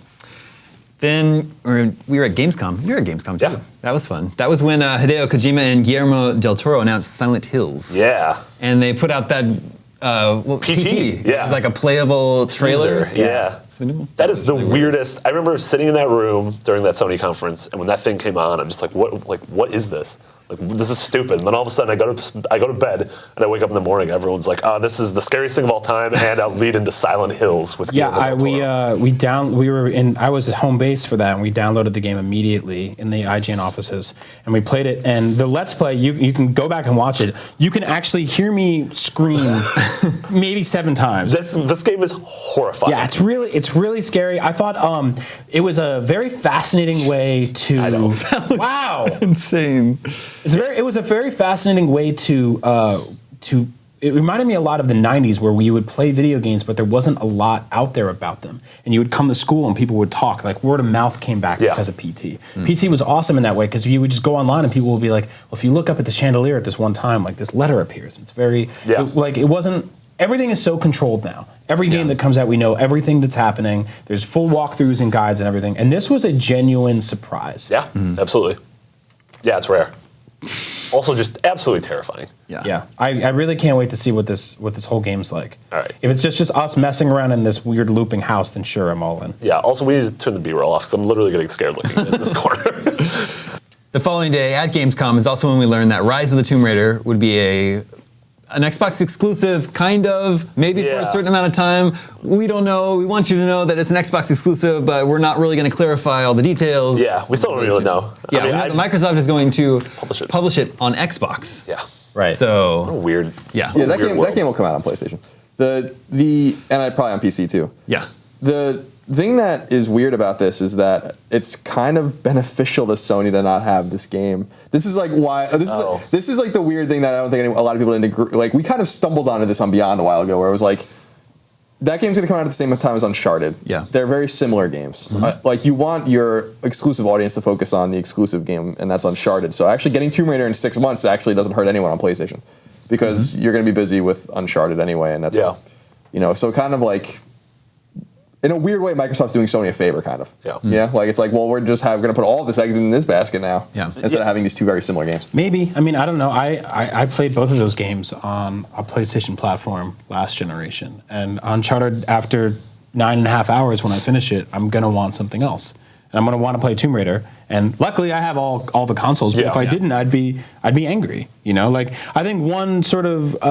[SPEAKER 1] Then we were at Gamescom. You were at Gamescom too.
[SPEAKER 2] Yeah.
[SPEAKER 1] That was fun. That was when Hideo Kojima and Guillermo del Toro announced Silent Hills.
[SPEAKER 2] Yeah.
[SPEAKER 1] And they put out that PT, which is like a playable trailer.
[SPEAKER 2] Yeah. That is the weirdest. I remember sitting in that room during that Sony conference, and when that thing came on, I'm just like, what is this? Like, this is stupid. And then all of a sudden, I go to bed, and I wake up in the morning. Everyone's like, this is the scariest thing of all time, and I'll lead into Silent Hills with Guillermo del Toro.
[SPEAKER 4] I was at home base for that, and we downloaded the game immediately in the IGN offices, and we played it. And the Let's Play, you can go back and watch it. You can actually hear me scream maybe 7 times.
[SPEAKER 2] This game is horrifying.
[SPEAKER 4] Yeah, it's really scary. I thought it was a very fascinating way to.
[SPEAKER 2] I know.
[SPEAKER 4] Wow,
[SPEAKER 1] insane.
[SPEAKER 4] It was a very fascinating way to. It reminded me a lot of the 90s where we would play video games, but there wasn't a lot out there about them. And you would come to school and people would talk. Like word of mouth came back because of PT. PT was awesome in that way because you would just go online and people would be like, well, if you look up at the chandelier at this one time, like this letter appears. It's very, it wasn't, everything is so controlled now. Every game that comes out, we know everything that's happening. There's full walkthroughs and guides and everything. And this was a genuine surprise.
[SPEAKER 2] Yeah, absolutely. Yeah, it's rare. Also, just absolutely terrifying.
[SPEAKER 4] Yeah. I really can't wait to see what this whole game's like.
[SPEAKER 2] All right.
[SPEAKER 4] If it's just us messing around in this weird looping house, then sure, I'm all in.
[SPEAKER 2] Yeah. Also, we need to turn the B-roll off because I'm literally getting scared looking in this corner.
[SPEAKER 1] The following day at Gamescom is also when we learned that Rise of the Tomb Raider would be an Xbox exclusive, kind of, maybe for a certain amount of time. We don't know. We want you to know that it's an Xbox exclusive, but we're not really going to clarify all the details.
[SPEAKER 2] Yeah, we still don't really know.
[SPEAKER 1] Yeah, we know that Microsoft is going to publish it on Xbox.
[SPEAKER 2] Yeah.
[SPEAKER 4] Right.
[SPEAKER 1] So
[SPEAKER 2] What a weird.
[SPEAKER 1] Yeah.
[SPEAKER 3] Yeah, that game will come out on PlayStation. And probably on PC too.
[SPEAKER 1] Yeah.
[SPEAKER 3] The thing that is weird about this is that it's kind of beneficial to Sony to not have this game. This is like why this is like the weird thing that I don't think a lot of people didn't agree. Like we kind of stumbled onto this on Beyond a while ago, where it was like that game's going to come out at the same time as Uncharted.
[SPEAKER 1] Yeah,
[SPEAKER 3] they're very similar games. Like you want your exclusive audience to focus on the exclusive game, and that's Uncharted. So actually, getting Tomb Raider in 6 months actually doesn't hurt anyone on PlayStation because you're going to be busy with Uncharted anyway, and that's so kind of like. In a weird way, Microsoft's doing Sony a favor, kind of.
[SPEAKER 2] Yeah.
[SPEAKER 3] Yeah. Like it's like, well, we're just going to put all this eggs in this basket now.
[SPEAKER 1] Yeah.
[SPEAKER 3] Instead of having these two very similar games.
[SPEAKER 4] Maybe. I mean, I don't know. I played both of those games on a PlayStation platform last generation, and Uncharted after 9.5 hours when I finish it, I'm gonna want something else, and I'm gonna want to play Tomb Raider. And luckily, I have all the consoles. But if I didn't, I'd be angry. Like I think one sort of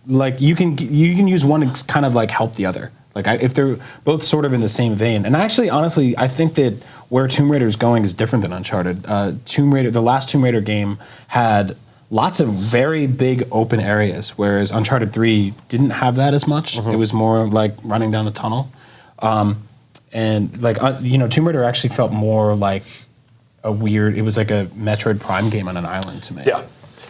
[SPEAKER 4] like you can use one to kind of like help the other. Like if they're both sort of in the same vein, and actually, honestly, I think that where Tomb Raider is going is different than Uncharted. The last Tomb Raider game had lots of very big open areas, whereas Uncharted 3 didn't have that as much. It was more like running down the tunnel. And like, Tomb Raider actually felt more like it was like a Metroid Prime game on an island to me.
[SPEAKER 2] Yeah.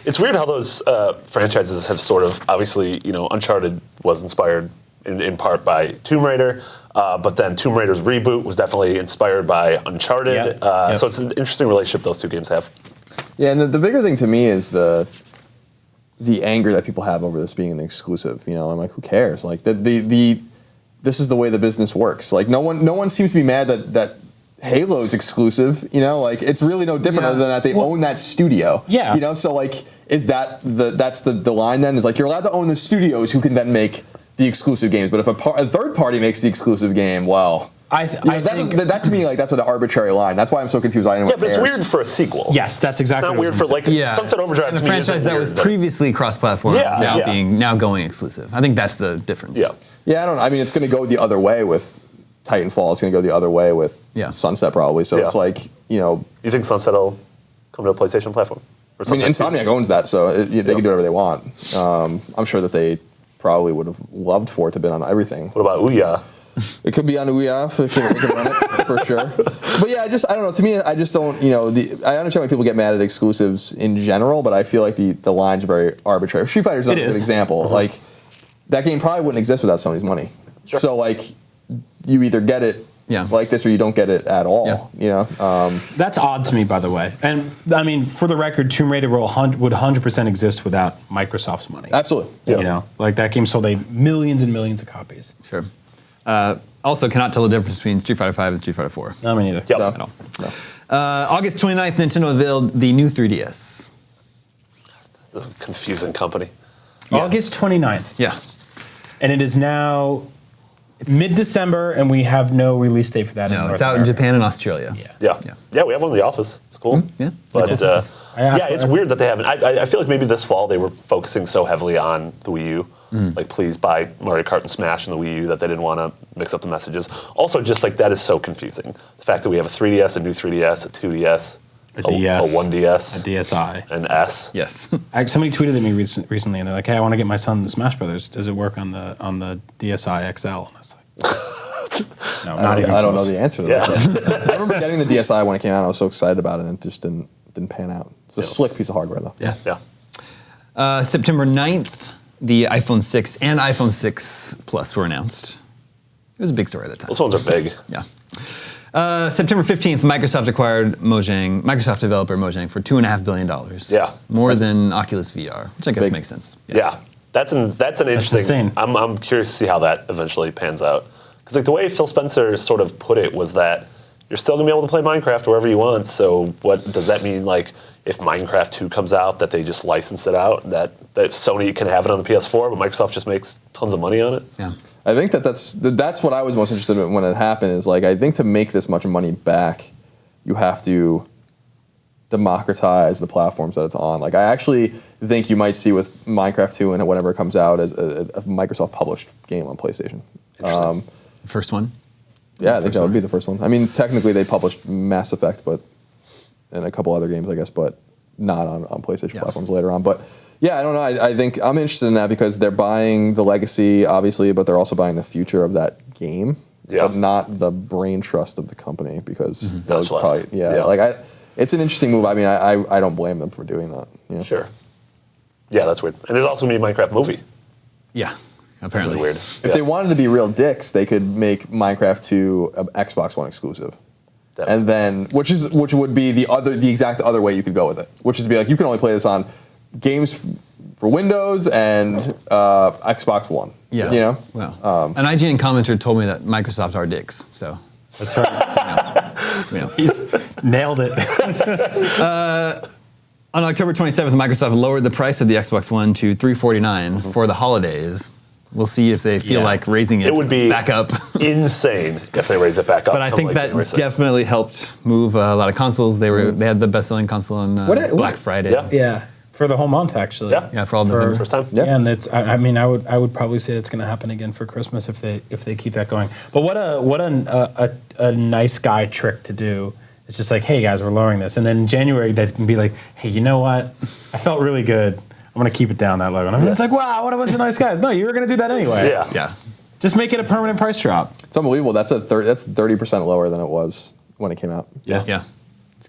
[SPEAKER 2] It's weird how those franchises have sort of, obviously, Uncharted was inspired in part by Tomb Raider, but then Tomb Raider's reboot was definitely inspired by Uncharted. So it's an interesting relationship those two games have.
[SPEAKER 3] Yeah, and the bigger thing to me is the anger that people have over this being an exclusive. I'm like, who cares? Like this is the way the business works. Like no one seems to be mad that Halo's exclusive. Like it's really no different other than that they own that studio.
[SPEAKER 4] Yeah.
[SPEAKER 3] So like, is that's the line then? Is like you're allowed to own the studios who can then make the exclusive games, but if a third party makes the exclusive game, well, that to me, like that's an arbitrary line. That's why I'm so confused. I
[SPEAKER 2] but it's weird for a sequel.
[SPEAKER 4] Yes, that's exactly.
[SPEAKER 2] It's not weird for Sunset Overdrive.
[SPEAKER 1] And a franchise that was previously cross-platform now going exclusive. I think that's the difference.
[SPEAKER 3] Yeah. I mean, it's going to go the other way with Titanfall. It's going to go the other way with Sunset probably. So it's like
[SPEAKER 2] You think Sunset will come to a PlayStation platform?
[SPEAKER 3] I mean, Insomniac owns that, so they can do whatever they want. I'm sure that they probably would have loved for it to have been on everything.
[SPEAKER 2] What about Ouya?
[SPEAKER 3] It could be on Ouya if it could run it, for sure. But yeah, I don't know. To me, I just don't, I understand why people get mad at exclusives in general, but I feel like the lines are very arbitrary. Street Fighter's not a good example. Like, that game probably wouldn't exist without Sony's money.
[SPEAKER 2] Sure.
[SPEAKER 3] So, like, you either get it like this or you don't get it at all,
[SPEAKER 4] That's odd to me, by the way. And, I mean, for the record, Tomb Raider would 100% exist without Microsoft's money.
[SPEAKER 3] Absolutely.
[SPEAKER 4] Like that game sold millions and millions of copies.
[SPEAKER 1] Sure. Also, cannot tell the difference between Street Fighter V and Street Fighter 4.
[SPEAKER 4] No, me neither.
[SPEAKER 2] Yep.
[SPEAKER 1] At all. No. August 29th, Nintendo unveiled the new 3DS.
[SPEAKER 2] It's a confusing company.
[SPEAKER 4] August 29th.
[SPEAKER 1] Yeah.
[SPEAKER 4] And it is now mid-December, and we have no release date for that.
[SPEAKER 1] No, it's out in Japan and Australia.
[SPEAKER 2] Yeah, we have one in the office. It's cool.
[SPEAKER 1] Yeah.
[SPEAKER 2] But it's weird that they haven't. I feel like maybe this fall they were focusing so heavily on the Wii U. Like, please buy Mario Kart and Smash and the Wii U that they didn't want to mix up the messages. Also, just like that is so confusing. The fact that we have a 3DS, a new 3DS, a 2DS,
[SPEAKER 4] a DS,
[SPEAKER 2] a 1DS,
[SPEAKER 4] a DSi,
[SPEAKER 2] an S.
[SPEAKER 1] Yes.
[SPEAKER 4] Somebody tweeted at me recently, and they're like, "Hey, I want to get my son the Smash Brothers. Does it work on the DSi XL?" And I was like, "No,
[SPEAKER 3] I don't know the answer to that. I remember getting the DSi when it came out. I was so excited about it, and it just didn't pan out. It's a slick piece of hardware, though.
[SPEAKER 2] Yeah.
[SPEAKER 1] September 9th, the iPhone 6 and iPhone 6 Plus were announced. It was a big story at the time.
[SPEAKER 2] Those ones are big.
[SPEAKER 1] Yeah. September 15th, Microsoft acquired Microsoft developer Mojang for $2.5 billion.
[SPEAKER 2] Yeah.
[SPEAKER 1] More than Oculus VR, which I guess makes sense.
[SPEAKER 2] Yeah. That's an interesting.
[SPEAKER 4] insane.
[SPEAKER 2] I'm curious to see how that eventually pans out. Because like the way Phil Spencer sort of put it was that you're still gonna be able to play Minecraft wherever you want. So what does that mean? Like if Minecraft 2 comes out, that they just license it out, that Sony can have it on the PS4, but Microsoft just makes tons of money on it.
[SPEAKER 1] Yeah.
[SPEAKER 3] I think that's what I was most interested in when it happened. Is like I think to make this much money back, you have to democratize the platforms that it's on. Like I actually think you might see with Minecraft 2 and whatever comes out as a Microsoft published game on PlayStation.
[SPEAKER 1] First one?
[SPEAKER 3] Yeah, I think that would be the first one. I mean, technically they published Mass Effect, and a couple other games, I guess, but not on PlayStation platforms later on. But yeah, I don't know. I think I'm interested in that because they're buying the legacy, obviously, but they're also buying the future of that game, but not the brain trust of the company because those probably it's an interesting move. I mean, I don't blame them for doing that. Yeah.
[SPEAKER 2] Sure. Yeah, that's weird. And there's also going to be a Minecraft movie.
[SPEAKER 1] Yeah,
[SPEAKER 2] That's
[SPEAKER 1] apparently.
[SPEAKER 2] really weird.
[SPEAKER 3] If they wanted to be real dicks, they could make Minecraft 2 an Xbox One exclusive. And then, which would be the exact other way you could go with it, which is to be like, you can only play this on games for Windows and Xbox One.
[SPEAKER 1] Yeah.
[SPEAKER 3] You know?
[SPEAKER 1] Wow. An IGN commenter told me that Microsoft are dicks, so.
[SPEAKER 4] That's right. He's nailed it.
[SPEAKER 1] On October 27th, Microsoft lowered the price of the Xbox One to $349 for the holidays. We'll see if they feel like raising it
[SPEAKER 2] would be
[SPEAKER 1] back up.
[SPEAKER 2] insane if they raise it back up.
[SPEAKER 1] But I think that definitely helped move a lot of consoles. They had the best-selling console on Black Friday.
[SPEAKER 2] Yeah.
[SPEAKER 4] For the whole month, actually.
[SPEAKER 1] Yeah, for all November.
[SPEAKER 2] First time.
[SPEAKER 4] Yeah, and it's. I mean, I would probably say it's going to happen again for Christmas if they keep that going. But what a nice guy trick to do It's just like, hey guys, we're lowering this. And then in January, they can be like, hey, you know what? I felt really good. I'm going to keep it down that low. And everyone's like, wow, what a bunch of nice guys. No, you were going to do that anyway.
[SPEAKER 2] Yeah.
[SPEAKER 4] Just make it a permanent price drop.
[SPEAKER 3] It's unbelievable. That's 30% lower than it was when it came out.
[SPEAKER 1] Yeah.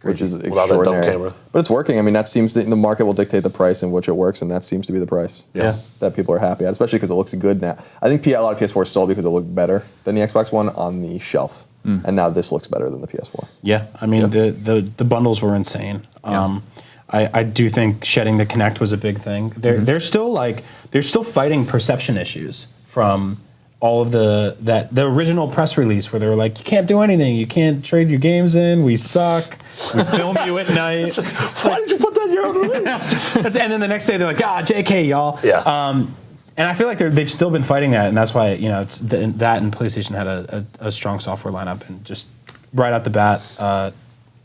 [SPEAKER 3] Which is
[SPEAKER 2] Without that dumb
[SPEAKER 3] extraordinary.
[SPEAKER 2] camera.
[SPEAKER 3] But it's working. I mean, that seems the market will dictate the price in which it works, and that seems to be the price.
[SPEAKER 4] Yeah.
[SPEAKER 3] That people are happy at, especially because it looks good now. I think a lot of PS4 sold because it looked better than the Xbox One on the shelf, and now this looks better than the PS4.
[SPEAKER 4] Yeah, I mean the bundles were insane. I do think shedding the Kinect was a big thing. They're still fighting perception issues from all of the original press release where they were like, you can't do anything, you can't trade your games in, we suck, we film you at night.
[SPEAKER 2] Why did you put that in your own release?
[SPEAKER 4] And then the next day they're like, JK, y'all.
[SPEAKER 2] Yeah.
[SPEAKER 4] And I feel like they've still been fighting that, and that's why it's that and PlayStation had a strong software lineup, and just right out the bat,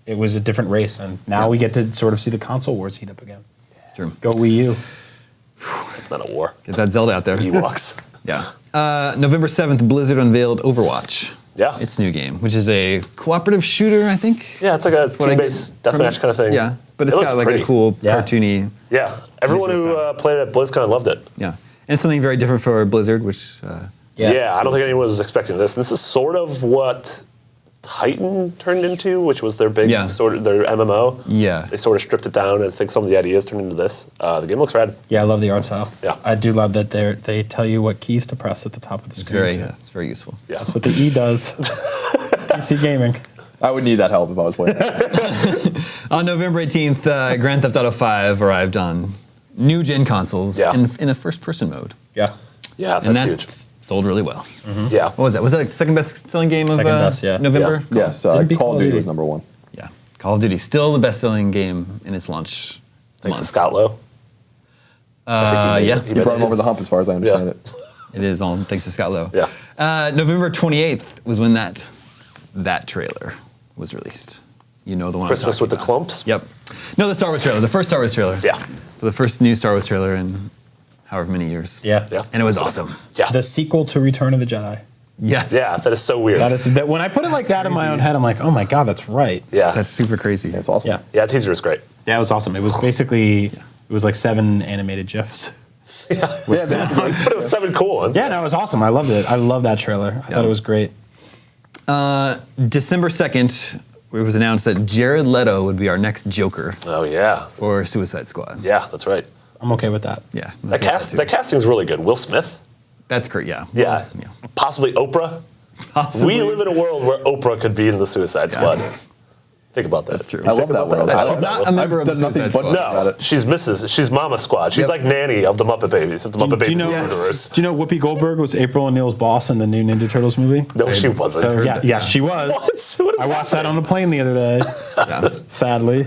[SPEAKER 4] it was a different race, and now we get to sort of see the console wars heat up again.
[SPEAKER 1] It's true.
[SPEAKER 4] Go Wii U.
[SPEAKER 2] It's not a war.
[SPEAKER 1] Get that Zelda out there.
[SPEAKER 2] Ewoks.
[SPEAKER 1] Yeah. November 7th, Blizzard unveiled Overwatch.
[SPEAKER 2] Yeah.
[SPEAKER 1] Its new game, which is a cooperative shooter, I think.
[SPEAKER 2] Yeah, it's like a
[SPEAKER 1] what I
[SPEAKER 2] team-based
[SPEAKER 1] get from
[SPEAKER 2] deathmatch
[SPEAKER 1] it.
[SPEAKER 2] kind of thing.
[SPEAKER 1] Yeah, but it's
[SPEAKER 2] It
[SPEAKER 1] got
[SPEAKER 2] looks
[SPEAKER 1] like
[SPEAKER 2] pretty.
[SPEAKER 1] a cool,
[SPEAKER 4] Yeah.
[SPEAKER 1] cartoony.
[SPEAKER 2] Yeah, everyone who played it at BlizzCon loved it.
[SPEAKER 1] Yeah. And something very different for Blizzard, which.
[SPEAKER 2] Yeah, I don't think anyone was expecting this. And this is sort of what Titan turned into, which was their big sort of their MMO.
[SPEAKER 1] Yeah.
[SPEAKER 2] They sort of stripped it down, and I think some of the ideas turned into this. The game looks rad.
[SPEAKER 4] Yeah, I love the art style.
[SPEAKER 2] Yeah.
[SPEAKER 4] I do love that they tell you what keys to press at the top of the screen.
[SPEAKER 1] It's very useful.
[SPEAKER 2] Yeah.
[SPEAKER 4] That's what the E does. PC gaming.
[SPEAKER 3] I would need that help if I was playing.
[SPEAKER 1] On November 18th, Grand Theft Auto 5 arrived on new gen consoles in a first-person mode.
[SPEAKER 4] Yeah.
[SPEAKER 2] Yeah,
[SPEAKER 1] And
[SPEAKER 2] that's
[SPEAKER 1] that
[SPEAKER 2] huge.
[SPEAKER 1] sold really well.
[SPEAKER 2] Yeah.
[SPEAKER 1] What was that? Was that like the second best selling game of
[SPEAKER 4] Second best, yeah.
[SPEAKER 1] November?
[SPEAKER 2] Yeah.
[SPEAKER 3] Yes,
[SPEAKER 4] Didn't beat
[SPEAKER 3] Call of Duty was number one.
[SPEAKER 1] Yeah. Call of Duty, still the best selling game in its launch.
[SPEAKER 2] Thanks to
[SPEAKER 1] month.
[SPEAKER 2] Scott Lowe.
[SPEAKER 1] Yeah.
[SPEAKER 3] He brought him over the hump as far as I understand it.
[SPEAKER 1] It is all thanks to Scott Lowe.
[SPEAKER 2] Yeah.
[SPEAKER 1] November 28th was when that trailer was released. You know the one.
[SPEAKER 2] Christmas
[SPEAKER 1] I'm
[SPEAKER 2] with the
[SPEAKER 1] talking about.
[SPEAKER 2] clumps.
[SPEAKER 1] Yep. No, the Star Wars trailer. The first Star Wars trailer.
[SPEAKER 2] Yeah.
[SPEAKER 1] For the first new Star Wars trailer in however many years.
[SPEAKER 4] Yeah.
[SPEAKER 2] Yeah.
[SPEAKER 1] And it was awesome.
[SPEAKER 2] Yeah.
[SPEAKER 4] The sequel to Return of the Jedi.
[SPEAKER 1] Yes.
[SPEAKER 2] Yeah, that is so weird.
[SPEAKER 4] That when I put it like that in my own head, I'm like, oh my god, that's right.
[SPEAKER 2] Yeah.
[SPEAKER 1] That's super crazy.
[SPEAKER 3] That's awesome.
[SPEAKER 4] Yeah.
[SPEAKER 2] Yeah, the teaser is great.
[SPEAKER 4] Yeah, it was awesome. It was basically it was like 7 animated GIFs.
[SPEAKER 3] Yeah, that's
[SPEAKER 2] But it was 7 cool ones.
[SPEAKER 4] Yeah, no, it was awesome. I loved it. I love that trailer. I thought it was great.
[SPEAKER 1] December 2nd, it was announced that Jared Leto would be our next Joker
[SPEAKER 2] Oh, yeah.
[SPEAKER 1] for Suicide Squad.
[SPEAKER 2] Yeah, that's right.
[SPEAKER 4] I'm okay with that.
[SPEAKER 1] Yeah.
[SPEAKER 2] That casting's really good. Will Smith.
[SPEAKER 1] That's great, yeah.
[SPEAKER 2] Yeah.
[SPEAKER 1] Well,
[SPEAKER 2] Possibly Oprah.
[SPEAKER 1] Possibly.
[SPEAKER 2] We live in a world where Oprah could be in the Suicide Squad. Think about that.
[SPEAKER 1] That's true.
[SPEAKER 3] I love that world.
[SPEAKER 2] I
[SPEAKER 3] I
[SPEAKER 2] love
[SPEAKER 3] love
[SPEAKER 1] She's
[SPEAKER 2] that
[SPEAKER 1] not
[SPEAKER 2] world.
[SPEAKER 1] a member of the
[SPEAKER 3] I've done nothing
[SPEAKER 1] Suicide
[SPEAKER 3] but
[SPEAKER 1] Squad.
[SPEAKER 3] about
[SPEAKER 2] No,
[SPEAKER 3] it.
[SPEAKER 2] she's Mama Squad. She's like Nanny of the Muppet Babies, of the Muppet Baby murderers.
[SPEAKER 4] Do you know Whoopi Goldberg was April O'Neil's boss in the new Ninja Turtles movie?
[SPEAKER 2] No, she wasn't.
[SPEAKER 4] So
[SPEAKER 1] that,
[SPEAKER 4] yeah, she was.
[SPEAKER 2] What is
[SPEAKER 4] I watched that
[SPEAKER 2] happening?
[SPEAKER 4] on the plane the other day.
[SPEAKER 1] Yeah.
[SPEAKER 4] Sadly.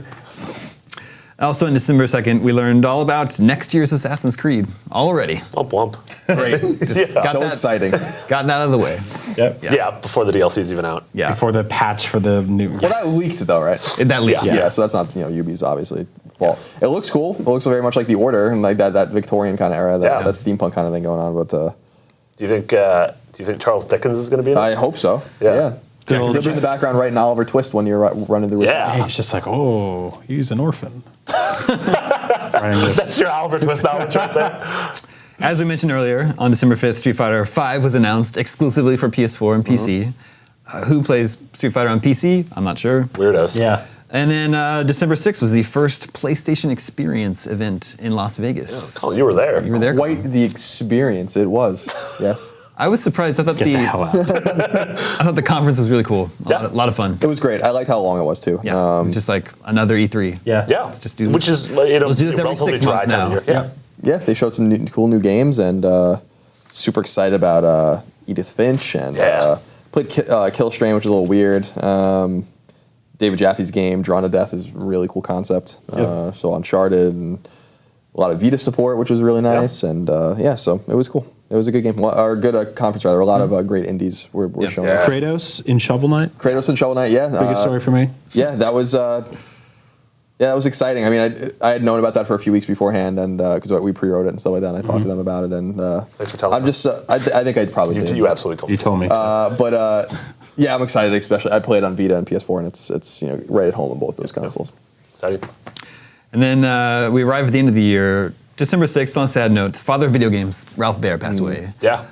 [SPEAKER 1] Also, on December 2nd, we learned all about next year's Assassin's Creed already.
[SPEAKER 2] Womp womp.
[SPEAKER 3] Great.
[SPEAKER 2] Yeah.
[SPEAKER 1] Got
[SPEAKER 3] So
[SPEAKER 1] that-
[SPEAKER 3] exciting.
[SPEAKER 1] Gotten out of the way.
[SPEAKER 4] Yep.
[SPEAKER 1] Yeah.
[SPEAKER 2] Yeah, before the DLC's even out.
[SPEAKER 1] Yeah.
[SPEAKER 4] Before the patch for the new.
[SPEAKER 3] Well, that leaked though, right?
[SPEAKER 1] That leaked.
[SPEAKER 2] Yeah.
[SPEAKER 3] Yeah, so that's not Ubi's obviously fault. It looks cool. It looks very much like the Order and like that Victorian kind of era, that steampunk kind of thing going on. But
[SPEAKER 2] Do you think Charles Dickens is going to be in it?
[SPEAKER 3] I hope so.
[SPEAKER 2] Yeah.
[SPEAKER 3] Yeah. He'll be in the background writing Oliver Twist when you're running through.
[SPEAKER 2] Yeah.
[SPEAKER 4] It's just like, oh, he's an orphan.
[SPEAKER 2] That's your Oliver Twist knowledge right there.
[SPEAKER 1] As we mentioned earlier, on December 5th, Street Fighter V was announced exclusively for PS4 and PC. Who plays Street Fighter on PC? I'm not sure.
[SPEAKER 2] Weirdos.
[SPEAKER 4] Yeah.
[SPEAKER 1] And then December 6th was the first PlayStation Experience event in Las Vegas.
[SPEAKER 2] Colin, you were there.
[SPEAKER 1] You were there?
[SPEAKER 3] Quite the experience it was. Yes.
[SPEAKER 1] I was surprised. I thought
[SPEAKER 4] Get the hell out.
[SPEAKER 1] I thought the conference was really cool. A lot of fun.
[SPEAKER 3] It was great. I liked how long it was too.
[SPEAKER 1] Yeah, it was just like another E3.
[SPEAKER 4] Yeah.
[SPEAKER 2] Yeah.
[SPEAKER 1] Let's just do this.
[SPEAKER 2] Which is,
[SPEAKER 1] Let's do this every
[SPEAKER 2] relatively
[SPEAKER 1] 6
[SPEAKER 2] dry
[SPEAKER 1] months
[SPEAKER 2] time
[SPEAKER 1] now.
[SPEAKER 2] of year. Yeah.
[SPEAKER 3] Yeah, they showed some cool new games and super excited about Edith Finch and played Kill Strain, which is a little weird. David Jaffe's game, Drawn to Death, is a really cool concept. So Uncharted and a lot of Vita support, which was really nice. And so it was cool. It was a good game, or a good conference rather. A lot of great indies were shown.
[SPEAKER 2] Yeah.
[SPEAKER 4] Kratos in Shovel Knight.
[SPEAKER 3] Kratos and Shovel Knight, yeah.
[SPEAKER 4] Biggest story for me.
[SPEAKER 3] Yeah, that was exciting. I mean, I had known about that for a few weeks beforehand, and because we pre-wrote it and stuff like that. And I talked to them about it, and
[SPEAKER 2] Thanks for telling
[SPEAKER 3] I'm
[SPEAKER 2] me.
[SPEAKER 3] just, I think I'd probably did.
[SPEAKER 2] You absolutely told me.
[SPEAKER 4] You told me.
[SPEAKER 3] But Yeah, I'm excited. Especially, I played on Vita and PS4, and it's right at home on both those consoles.
[SPEAKER 2] Exciting.
[SPEAKER 1] And then we arrive at the end of the year, December 6th, on a sad note, father of video games, Ralph Baer, passed away.
[SPEAKER 2] Yeah.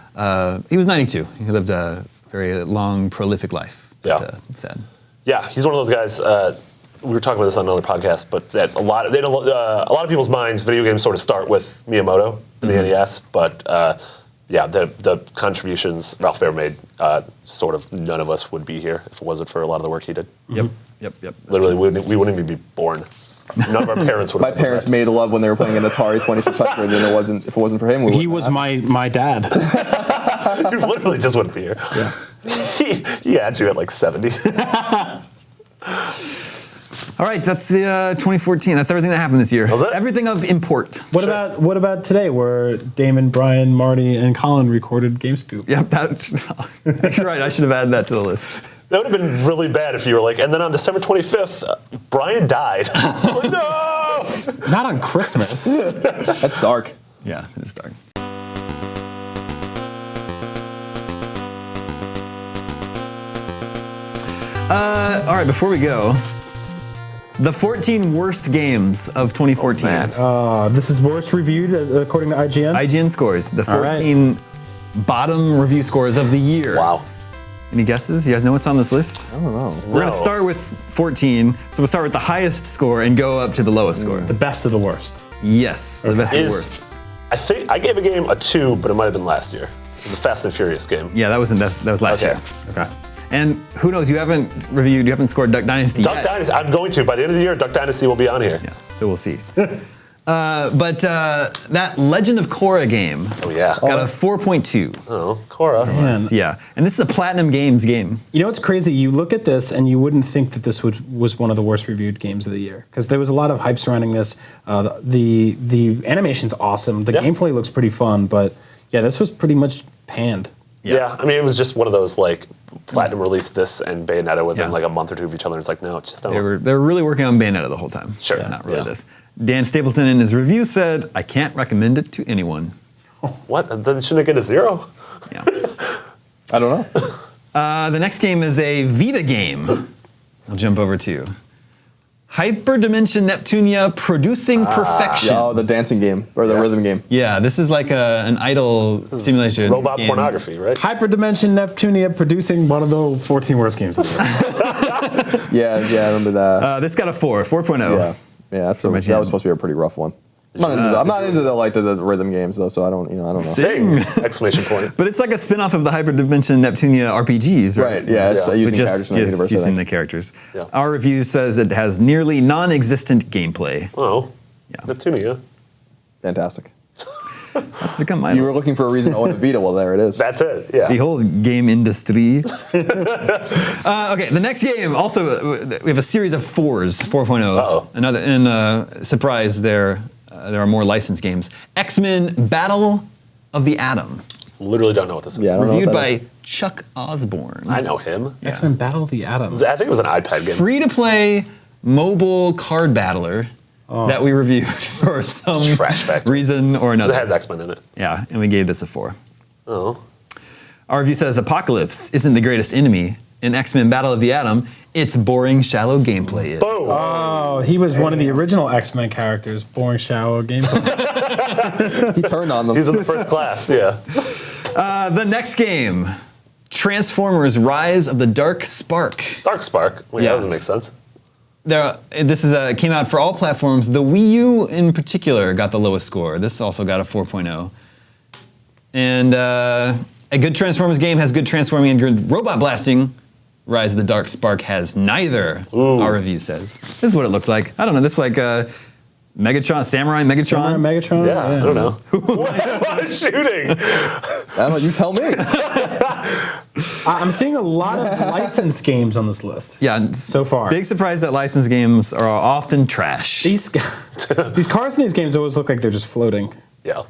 [SPEAKER 1] He was 92. He lived a very long, prolific life. But,
[SPEAKER 2] Yeah.
[SPEAKER 1] it's sad.
[SPEAKER 2] Yeah, he's one of those guys. We were talking about this on another podcast, but that a lot of people's minds, video games sort of start with Miyamoto and the NES, but yeah, the contributions Ralph Baer made, sort of none of us would be here if it wasn't for a lot of the work he did.
[SPEAKER 1] Yep.
[SPEAKER 2] Literally, we wouldn't even be born. None of our parents would.
[SPEAKER 3] My parents made love when they were playing an Atari 2600, and if it wasn't for him,
[SPEAKER 4] He was my dad.
[SPEAKER 2] You literally just wouldn't be here.
[SPEAKER 3] Yeah.
[SPEAKER 2] He had you at like 70.
[SPEAKER 1] All right, that's the 2014. That's everything that happened this year.
[SPEAKER 2] Was it?
[SPEAKER 1] Everything of import.
[SPEAKER 4] What about today, where Damon, Brian, Marty, and Colin recorded Game Scoop?
[SPEAKER 1] Yep, you're right. I should have added that to the list.
[SPEAKER 2] That would have been really bad if you were like, and then on December 25th, Brian died. Like, no!
[SPEAKER 4] Not on Christmas.
[SPEAKER 3] That's dark.
[SPEAKER 1] Yeah, it is dark. All right, before we go, the 14 worst games of 2014.
[SPEAKER 4] This is worst reviewed according to IGN.
[SPEAKER 1] IGN scores, the
[SPEAKER 4] All right.
[SPEAKER 1] 14 bottom review scores of the year.
[SPEAKER 2] Wow.
[SPEAKER 1] Any guesses? You guys know what's on this list?
[SPEAKER 3] I don't know.
[SPEAKER 1] We're going to start with 14, so we'll start with the highest score and go up to the lowest score.
[SPEAKER 4] The best of the worst.
[SPEAKER 1] Yes, the best of the
[SPEAKER 2] Is
[SPEAKER 1] worst.
[SPEAKER 2] I think I gave a game a 2, but it might have been last year. It was the Fast and Furious game.
[SPEAKER 1] Yeah, that was last
[SPEAKER 2] Okay.
[SPEAKER 1] year.
[SPEAKER 4] Okay.
[SPEAKER 1] And who knows? You haven't scored Duck Dynasty
[SPEAKER 2] Duck
[SPEAKER 1] yet.
[SPEAKER 2] Dynasty. I'm going to. By the end of the year, Duck Dynasty will be on here.
[SPEAKER 1] Yeah, so we'll see. But that Legend of Korra game
[SPEAKER 2] Oh, yeah.
[SPEAKER 1] got a 4.2.
[SPEAKER 2] Oh, Korra.
[SPEAKER 4] Man.
[SPEAKER 1] Yeah, and this is a Platinum Games game.
[SPEAKER 4] You know what's crazy? You look at this and you wouldn't think that this was one of the worst reviewed games of the year, because there was a lot of hype surrounding this. The animation's awesome. The
[SPEAKER 2] Yeah.
[SPEAKER 4] gameplay looks pretty fun, but yeah, this was pretty much panned.
[SPEAKER 2] Yeah. I mean, it was just one of those, like, Platinum released this and Bayonetta within,
[SPEAKER 1] Yeah.
[SPEAKER 2] like, a month or two of each other. It's like, no, it's just don't.
[SPEAKER 1] They were really working on Bayonetta the whole time.
[SPEAKER 2] Sure.
[SPEAKER 1] Not really
[SPEAKER 2] Yeah.
[SPEAKER 1] this. Dan Stapleton in his review said, "I can't recommend it to anyone."
[SPEAKER 2] What? Then shouldn't it get a 0?
[SPEAKER 1] Yeah.
[SPEAKER 3] I don't know.
[SPEAKER 1] The next game is a Vita game. I'll jump over to Hyperdimension Neptunia Producing Perfection.
[SPEAKER 3] Oh, the dancing game or the rhythm game.
[SPEAKER 1] Yeah, this is like an idol simulation.
[SPEAKER 2] Robot
[SPEAKER 1] game.
[SPEAKER 2] pornography, right?
[SPEAKER 4] Hyperdimension Neptunia producing one of the 14 worst games of the year.
[SPEAKER 3] Yeah, I remember that.
[SPEAKER 1] This got a 4.0.
[SPEAKER 3] Yeah, that
[SPEAKER 1] my
[SPEAKER 3] was
[SPEAKER 1] jam.
[SPEAKER 3] supposed to be a pretty rough one. I'm not into the rhythm games though, so I don't know.
[SPEAKER 2] Sing! Exclamation point.
[SPEAKER 1] But it's like a spin-off of the Hyperdimension Neptunia RPGs, right?
[SPEAKER 3] Right. Yeah, it's
[SPEAKER 2] Yeah.
[SPEAKER 3] using
[SPEAKER 1] But
[SPEAKER 3] characters from the universe. I
[SPEAKER 1] using
[SPEAKER 3] think.
[SPEAKER 1] the characters.
[SPEAKER 2] Yeah.
[SPEAKER 1] Our review says it has nearly non-existent gameplay.
[SPEAKER 2] Oh.
[SPEAKER 1] Yeah.
[SPEAKER 2] Neptunia.
[SPEAKER 3] Fantastic.
[SPEAKER 1] That's become my
[SPEAKER 3] You were
[SPEAKER 1] list.
[SPEAKER 3] looking for a reason to own a Vita. Well, there it is.
[SPEAKER 2] That's it. Yeah.
[SPEAKER 1] Behold, game industry. Okay, the next game also we have a series of 4.0s.
[SPEAKER 2] Uh-oh.
[SPEAKER 1] Another, and surprise, there are more licensed games. X-Men: Battle of the Atom,
[SPEAKER 2] Literally don't know what this is.
[SPEAKER 3] Yeah, I don't know
[SPEAKER 1] reviewed
[SPEAKER 3] what that
[SPEAKER 1] by Chuck Osborne.
[SPEAKER 2] I know him.
[SPEAKER 4] X-Men Battle of the Atom.
[SPEAKER 2] I think it was an iPad game.
[SPEAKER 1] Free-to-play mobile card battler that we reviewed for some
[SPEAKER 2] Trash factory.
[SPEAKER 1] reason or another.
[SPEAKER 2] It has X-Men in it.
[SPEAKER 1] Yeah, and we gave this a 4.
[SPEAKER 2] Oh.
[SPEAKER 1] Our review says Apocalypse isn't the greatest enemy in X-Men Battle of the Atom. It's boring, shallow gameplay is.
[SPEAKER 2] Boom.
[SPEAKER 4] Oh, he was one of the original X-Men characters. Boring, shallow gameplay.
[SPEAKER 3] He turned on them.
[SPEAKER 2] He's in the first class, yeah.
[SPEAKER 1] The next game, Transformers: Rise of the Dark Spark.
[SPEAKER 2] Dark Spark. Well, yeah,
[SPEAKER 1] Yeah.
[SPEAKER 2] that doesn't make sense.
[SPEAKER 1] This came out for all platforms. The Wii U in particular got the lowest score. This also got a 4.0. And a good Transformers game has good transforming and good robot blasting. Rise of the Dark Spark has neither, our review says. This is what it looked like. I don't know, this is like Megatron, Samurai Megatron.
[SPEAKER 4] Samurai Megatron?
[SPEAKER 2] Yeah, I don't know. What is shooting?
[SPEAKER 3] I don't know. You tell me.
[SPEAKER 4] I'm seeing a lot of licensed games on this list.
[SPEAKER 1] Yeah,
[SPEAKER 4] So far.
[SPEAKER 1] Big surprise that licensed games are often trash.
[SPEAKER 4] These cars in these games always look like they're just floating.
[SPEAKER 2] Yeah.